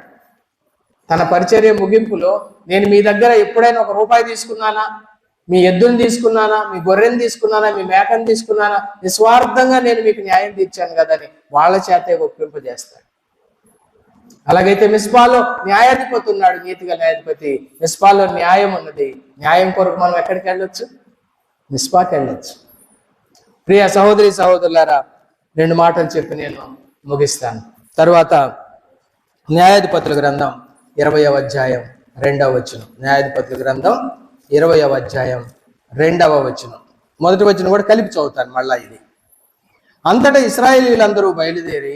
తన పరిచర్య ముగింపులో, నేను మీ దగ్గర ఎప్పుడైనా ₹1 తీసుకున్నానా? మీ ఎద్దుని తీసుకున్నానా? మీ గొర్రెని తీసుకున్నానా? మీ మేకను తీసుకున్నానా? నిస్వార్థంగా నేను మీకు న్యాయం తీర్చాను కదని వాళ్ళ చేతే ఒప్పింపజేస్తాడు. అలాగైతే మిస్పాలో న్యాయాధిపతి ఉన్నాడు, నీతిగా న్యాయాధిపతి. మిస్పాలో న్యాయం ఉన్నది. న్యాయం కొరకు మనం ఎక్కడికి వెళ్ళొచ్చు? మిస్పాకి వెళ్ళొచ్చు. ప్రియ సహోదరి సహోదరులారా, 2 మాటలు చెప్పి నేను ముగిస్తాను. తరువాత న్యాయాధిపతుల గ్రంథం 20వ అధ్యాయం 2వ వచనం. న్యాయాధిపతుల గ్రంథం 20వ అధ్యాయం 2వ వచనం. మొదటి వచనం కూడా కలిపి చదువుతాను మళ్ళా. ఇది అంతటా ఇశ్రాయేలీయులందరూ బయలుదేరి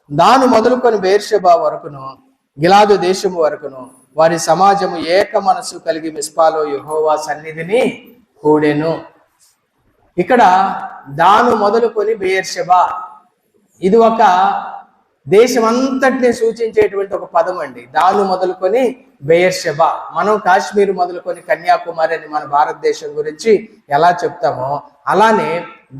దాను మొదలుకొని బెయేర్షెబా వరకును గిలాదు దేశము వరకును వారి సమాజము ఏక మనసు కలిగి మిస్పాలో యెహోవా సన్నిధిని కూడెను. ఇక్కడ దాను మొదలుకొని బెయేర్షెబా, ఇది ఒక దేశం అంతటిని సూచించేటువంటి ఒక పదం అండి. దాను మొదలుకొని బెయేర్షెబా. మనం కాశ్మీర్ మొదలుకొని కన్యాకుమారి అని మన భారతదేశం గురించి ఎలా చెప్తామో అలానే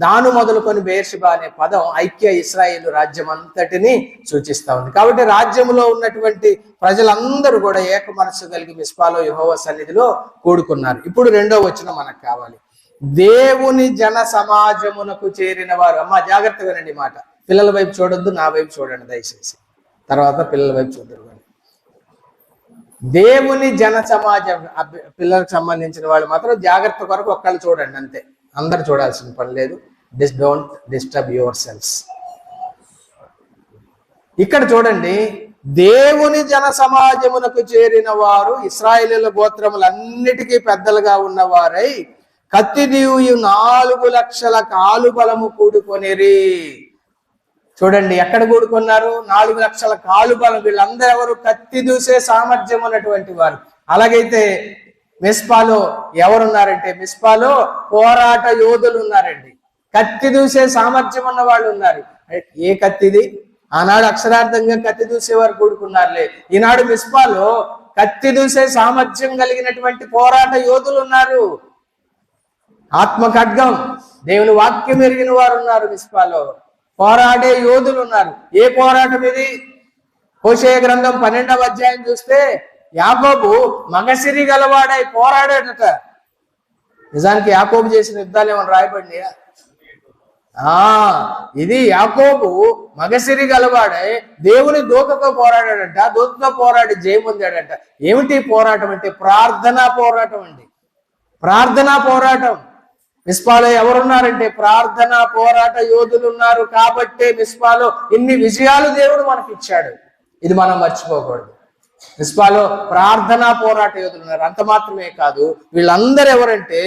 దాను మొదలుకొని బెయేర్షెబా అనే పదం ఐక్య ఇశ్రాయేలు రాజ్యం అంతటిని సూచిస్తా ఉంది. కాబట్టి రాజ్యంలో ఉన్నటువంటి ప్రజలందరూ కూడా ఏక మనస్సు కలిగి మిస్పాలో యెహోవా సన్నిధిలో కూడుకున్నారు. ఇప్పుడు 2వ వచనం మనకు కావాలి. దేవుని జన సమాజమునకు చేరిన వారు. అమ్మ జాగ్రత్తగా వినండి మాట. పిల్లల వైపు చూడొద్దు, నా వైపు చూడండి దయచేసి. తర్వాత పిల్లల వైపు చూద్దరు. దేవుని జన సమాజం, పిల్లలకు సంబంధించిన వాళ్ళు మాత్రం జాగ్రత్త కొరకు ఒక్కళ్ళు చూడండి అంతే. అందరు చూడాల్సిన పని లేదు. Don't disturb yourselves. ఇక్కడ చూడండి, దేవుని జన సమాజమునకు చేరిన వారు ఇశ్రాయేలీయుల గోత్రములన్నిటికీ పెద్దలుగా ఉన్నవారై కత్తి దీవు 4 లక్షల కాలు బలము కూడుకొనిరి. చూడండి ఎక్కడ కూడుకున్నారు? 4 లక్షల కాలు బలం. వీళ్ళందరూ ఎవరు? కత్తి దూసే సామర్థ్యం ఉన్నటువంటి వారు. అలాగైతే మిస్పాలో ఎవరున్నారంటే మిస్పాలో పోరాట యోధులు ఉన్నారండి. కత్తి దూసే సామర్థ్యం ఉన్న వాళ్ళు ఉన్నారు. ఏ కత్తిది? ఆనాడు అక్షరార్థంగా కత్తి దూసేవారు కూడుకున్నారులే. ఈనాడు మిస్పాలో కత్తి దూసే సామర్థ్యం కలిగినటువంటి పోరాట యోధులు ఉన్నారు. ఆత్మ ఖడ్గం, దేవుని వాక్యం ఎరిగిన వారు ఉన్నారు. మిస్పాలో పోరాడే యోధులు ఉన్నారు. ఏ పోరాటం ఇది? హోషేయ గ్రంథం 12వ అధ్యాయం చూస్తే యాకోబు మగసిరి గలవాడై పోరాడాడట. నిజానికి యాకోబు చేసిన యుద్ధాలు ఏమైనా రాయబడినాయా? ఇది యాకోబు మగసిరి గలవాడై దేవుని దూతతో పోరాడాడంట. దూతతో పోరాడి జయం పొందాడంట. ఏమిటి పోరాటం అంటే? ప్రార్థనా పోరాటం అండి. ప్రార్థనా పోరాటం. మిస్పాలో ఎవరున్నారంటే ప్రార్థనా పోరాట యోధులు ఉన్నారు. కాబట్టే మిస్పాలో ఇన్ని విజయాలు దేవుడు మనకి ఇచ్చాడు. ఇది మనం మర్చిపోకూడదు. మిస్పాలో ప్రార్థనా పోరాట యోధులు ఉన్నారు. అంత మాత్రమే కాదు, వీళ్ళందరూ ఎవరంటే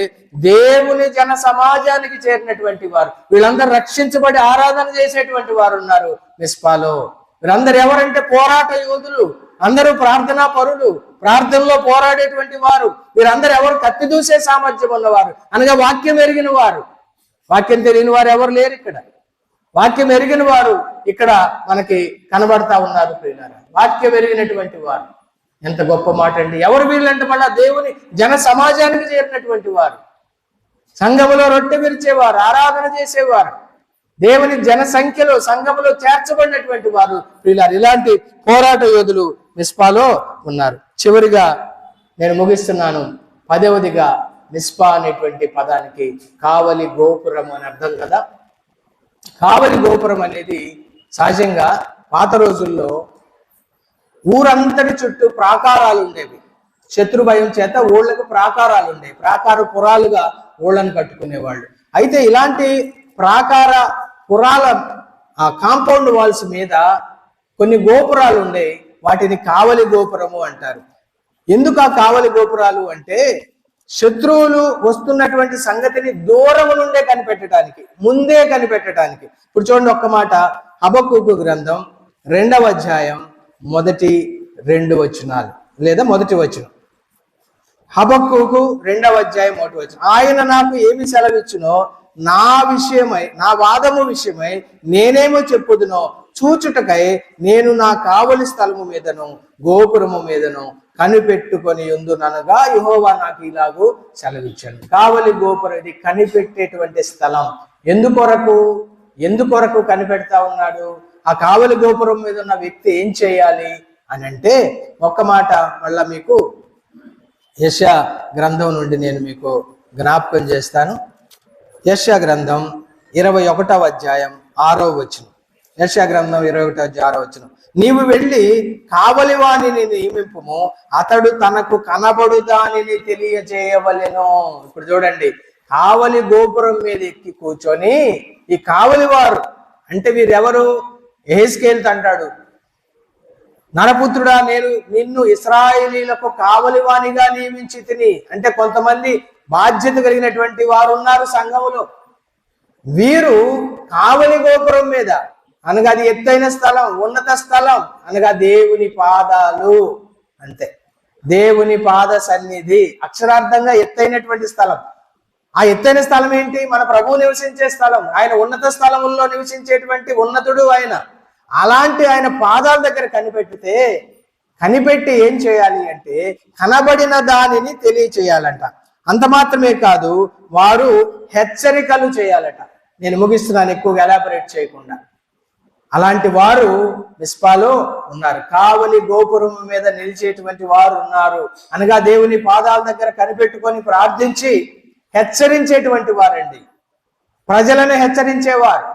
దేవుని జన సమాజానికి చేరినటువంటి వారు. వీళ్ళందరూ రక్షించబడి ఆరాధన చేసేటువంటి వారు ఉన్నారు మిస్పాలో. వీళ్ళందరూ ఎవరంటే పోరాట యోధులు, అందరూ ప్రార్థనా పరులు, ప్రార్థనలో పోరాడేటువంటి వారు. వీరందరూ ఎవరు? కత్తి దూసే సామర్థ్యం ఉన్నవారు, అనగా వాక్యం ఎరిగిన వారు. వాక్యం తెలియని వారు ఎవరు లేరు ఇక్కడ. వాక్యం ఎరిగిన వారు ఇక్కడ మనకి కనబడతా ఉన్నారు ప్రియులారా. వాక్యం ఎరిగినటువంటి వారు. ఎంత గొప్ప మాట అండి. ఎవరు వీళ్ళంటే మళ్ళా దేవుని జన సమాజానికి చేరినటువంటి వారు, సంఘములో రొట్టె విరిచేవారు, ఆరాధన చేసేవారు. దేవుని జనసంఖ్యలో సంఘములో చేర్చబడినటువంటి వారు వీళ్ళారు. ఇలాంటి పోరాట యోధులు మిస్పాలో ఉన్నారు. చివరిగా నేను ముగిస్తున్నాను. 10వదిగా మిస్పా అనేటువంటి పదానికి కావలి గోపురం అని అర్థం కదా. కావలి గోపురం అనేది సహజంగా పాత రోజుల్లో ఊరంతటి చుట్టూ ప్రాకారాలు ఉండేవి. శత్రు భయం చేత ఊళ్ళకు ప్రాకారాలు ఉండేవి. ప్రాకార పురాలుగా ఊళ్ళను కట్టుకునేవాళ్ళు. అయితే ఇలాంటి ప్రాకార పురాల కాంపౌండ్ వాల్స్ మీద కొన్ని గోపురాలు ఉండేవి. వాటిని కావలి గోపురము అంటారు. ఎందుకు ఆ కావలి గోపురాలు అంటే శత్రువులు వస్తున్నటువంటి సంగతిని దూరం నుండే కనిపెట్టడానికి, ముందే కనిపెట్టడానికి. ఇప్పుడు చూడండి ఒక్క మాట, హబక్కూకు గ్రంథం 2వ అధ్యాయం మొదటి 2 వచనాలు లేదా మొదటి వచనం. హబక్కూకు 2వ అధ్యాయం 1వ వచనం. ఆయన నాకు ఏమి సెలవిచ్చునో నా విషయమై, నా వాదము విషయమై నేనేమో చెప్పుదునో చూచుటకై నేను నా కావలి స్థలము మీదను గోపురము మీదను కనిపెట్టుకొని ఉందుననగా యెహోవా నాకు ఇలాగూ సెలవిచ్చాను. కావలి గోపురం ఇది కనిపెట్టేటువంటి స్థలం. ఎందుకొరకు కనిపెడతా ఉన్నాడు? ఆ కావలి గోపురం మీద ఉన్న వ్యక్తి ఏం చేయాలి అని అంటే, ఒక్క మాట మళ్ళా మీకు యెషయా గ్రంథం నుండి నేను మీకు జ్ఞాపకం చేస్తాను. యెషయా గ్రంథం 21వ అధ్యాయం 6వ వచనం. యెషయా గ్రంథం 21వ అధ్యాయం 6వ వచనం. నీవు వెళ్ళి కావలి వాణిని నియమింపుము, అతడు తనకు కనబడు దానిని తెలియజేయవలెను. ఇప్పుడు చూడండి, కావలి గోపురం మీద ఎక్కి కూర్చొని ఈ కావలి వారు అంటే వీరెవరు? యెహెజ్కేలు అంటాడు, నరపుత్రుడా నేను నిన్ను ఇశ్రాయేలీలకు కావలివానిగా నియమించి తిని. అంటే కొంతమంది బాధ్యత కలిగినటువంటి వారు ఉన్నారు సంఘములో. వీరు కావలి గోపురం మీద అనగా అది ఎత్తైన స్థలం, ఉన్నత స్థలం అనగా దేవుని పాదాలు, అంతే. దేవుని పాద సన్నిధి అక్షరార్థంగా ఎత్తైనటువంటి స్థలం. ఆ ఎత్తైన స్థలం ఏంటి? మన ప్రభువు నివసించే స్థలం. ఆయన ఉన్నత స్థలముల్లో నివసించేటువంటి ఉన్నతుడు ఆయన. అలాంటి ఆయన పాదాల దగ్గర కనిపెట్టి ఏం చేయాలి అంటే కనబడిన దానిని తెలియచేయాలంట. అంత మాత్రమే కాదు, వారు హెచ్చరికలు చేయాలట. నేను ముగిస్తున్నాను ఎక్కువగా ఎలాబరేట్ చేయకుండా. అలాంటి వారు మిస్పాలో ఉన్నారు. కావలి గోపురం మీద నిలిచేటువంటి వారు ఉన్నారు అనగా దేవుని పాదాల దగ్గర కనిపెట్టుకొని ప్రార్థించి హెచ్చరించేటువంటి వారండి. ప్రజలను హెచ్చరించేవారు,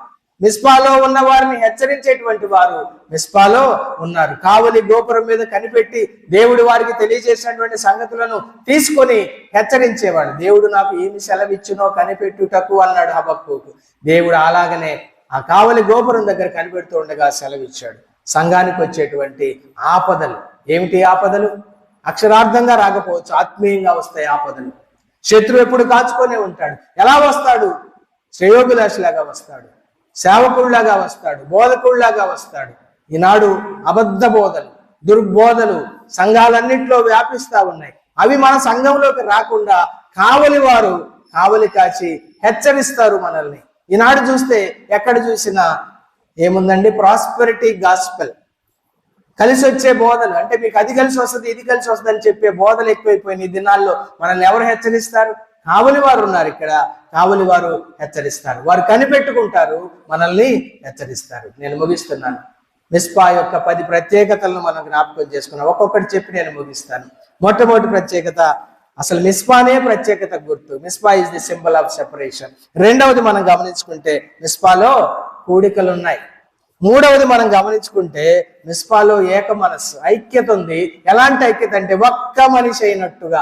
మిస్పాలో ఉన్న వారిని హెచ్చరించేటువంటి వారు మిస్పాలో ఉన్నారు. కావలి గోపురం మీద కనిపెట్టి దేవుడు వారికి తెలియజేసినటువంటి సంగతులను తీసుకొని హెచ్చరించేవాడు. దేవుడు నాకు ఏమి సెలవిచ్చునో కనిపెట్టుటకు అన్నాడు హబక్కూకు. దేవుడు అలాగనే ఆ కావలి గోపురం దగ్గర కనిపెడుతూ ఉండగా సెలవిచ్చాడు. సంఘానికి వచ్చేటువంటి ఆపదలు ఏమిటి? ఆపదలు అక్షరార్థంగా రాకపోవచ్చు, ఆత్మీయంగా వస్తాయి ఆపదలు. శత్రువు ఎప్పుడు కాచుకొనే ఉంటాడు. ఎలా వస్తాడు? శ్రేయోభిలాషిలాగా వస్తాడు, సేవకుడిలాగా వస్తాడు, బోధకుడిలాగా వస్తాడు. ఈనాడు అబద్ధ బోధలు, దుర్బోధలు సంఘాలన్నింటిలో వ్యాపిస్తా ఉన్నాయి. అవి మన సంఘంలోకి రాకుండా కావలి కాచి హెచ్చరిస్తారు మనల్ని. ఈనాడు చూస్తే ఎక్కడ చూసినా ఏముందండి? ప్రాస్పెరిటీ గాస్పెల్, కలిసి వచ్చే బోధలు. అంటే మీకు అది కలిసి వస్తుంది, ఇది కలిసి వస్తుంది అని చెప్పే బోధలు ఎక్కువైపోయినాయి ఈ దినాల్లో. మనల్ని ఎవరు హెచ్చరిస్తారు? కావలి వారు ఉన్నారు ఇక్కడ. కావలి వారు హెచ్చరిస్తారు, వారు కనిపెట్టుకుంటారు, మనల్ని హెచ్చరిస్తారు. నేను ముగిస్తున్నాను. మిస్పా యొక్క 10 ప్రత్యేకతలను మనం జ్ఞాపకం చేసుకున్నాం. ఒక్కొక్కటి చెప్పి నేను ముగిస్తాను. మొట్టమొదటి ప్రత్యేకత, అసలు మిస్పానే ప్రత్యేకత గుర్తు. Mizpah is the symbol of separation. రెండవది మనం గమనించుకుంటే మిస్పాలో కూడికలు ఉన్నాయి. మూడవది మనం గమనించుకుంటే మిస్పాలో ఏక మనస్సు, ఐక్యత ఉంది. ఎలాంటి ఐక్యత అంటే ఒక్క మనిషి అయినట్టుగా,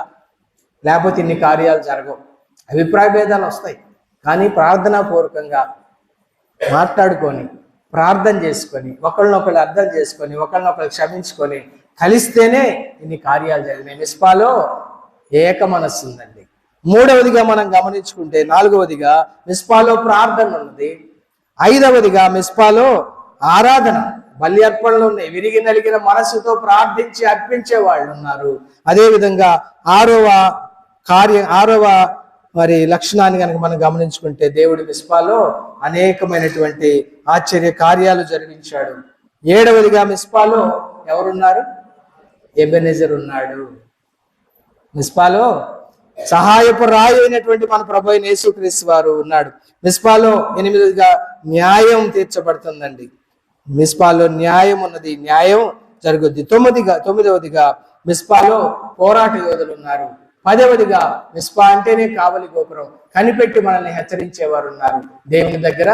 లేకపోతే ఇన్ని కార్యాలు జరగవు. అభిప్రాయ భేదాలు వస్తాయి, కానీ ప్రార్థనాపూర్వకంగా మాట్లాడుకొని ప్రార్థన చేసుకొని ఒకళ్ళనొకళ్ళు అర్థం చేసుకొని ఒకళ్ళనొకళ్ళు క్షమించుకొని కలిస్తేనే ఇన్ని కార్యాలు జరిగినాయి. మిస్పాలో ఏక మనస్సు ఉందండి. మూడవదిగా మనం గమనించుకుంటే, నాలుగవదిగా మిస్పాలో ప్రార్థన ఉన్నది. ఐదవదిగా మిస్పాలో ఆరాధన, బలి అర్పణలు ఉన్నాయి. విరిగి నలిగిన మనస్సుతో ప్రార్థించి అర్పించే వాళ్ళు ఉన్నారు. అదేవిధంగా ఆరవ మరి లక్షణాన్ని కనుక మనం గమనించుకుంటే, దేవుడి మిస్పాలో అనేకమైనటువంటి ఆశ్చర్య కార్యాలు జరిగించాడు. ఏడవదిగా మిస్పాలో ఎవరున్నారు? ఎబెనెజర్ ఉన్నాడు. మిస్పాలో సహాయపు రాయి అయినటువంటి మన ప్రభు అయిన యేసుక్రీస్తు వారు ఉన్నాడు. మిస్పాలో 8గా న్యాయం తీర్చబడుతుందండి. మిస్పాలో న్యాయం ఉన్నది, న్యాయం జరుగుద్ది. 9వదిగా మిస్పాలో పోరాట యోధులు ఉన్నారు. 10వదిగా మిస్పా అంటేనే కావలి గోపురం, కనిపెట్టి మనల్ని హెచ్చరించేవారు ఉన్నారు. దేవుని దగ్గర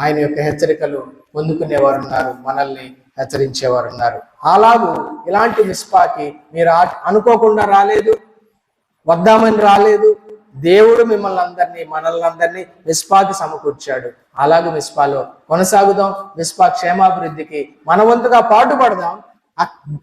ఆయన యొక్క హెచ్చరికలు పొందుకునేవారు ఉన్నారు, మనల్ని హెచ్చరించేవారు ఉన్నారు. అలాగూ ఇలాంటి మిస్పాకి మీరు అనుకోకుండా రాలేదు, వద్దామని రాలేదు. దేవుడు మనల్ని అందరినీ మిస్పాకి సమకూర్చాడు. అలాగే మిస్పాలో కొనసాగుదాం. మిస్పా క్షేమాభివృద్ధికి మన వంతుగా పాటుపడదాం.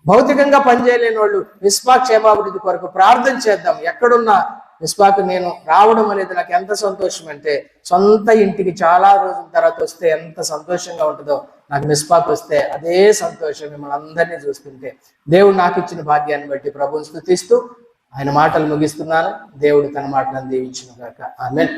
భౌతికంగా పనిచేయలేని వాళ్ళు మిస్పా క్షేమాభివృద్ధి కొరకు ప్రార్థన చేద్దాం. ఎక్కడున్నా మిస్పాకు నేను రావడం అనేది నాకు ఎంత సంతోషం అంటే, సొంత ఇంటికి చాలా రోజుల తర్వాత వస్తే ఎంత సంతోషంగా ఉంటుందో, నాకు మిస్పాకు వస్తే అదే సంతోషం మిమ్మల్ని అందరినీ చూస్తుంటే. దేవుడు నాకు ఇచ్చిన భాగ్యాన్ని బట్టి ప్రభువుని స్తుతిస్తూ ఆయన మాటలు ముగిస్తున్నాను. దేవుడు తన మాటలను దీవించును గాక. ఆమేన్.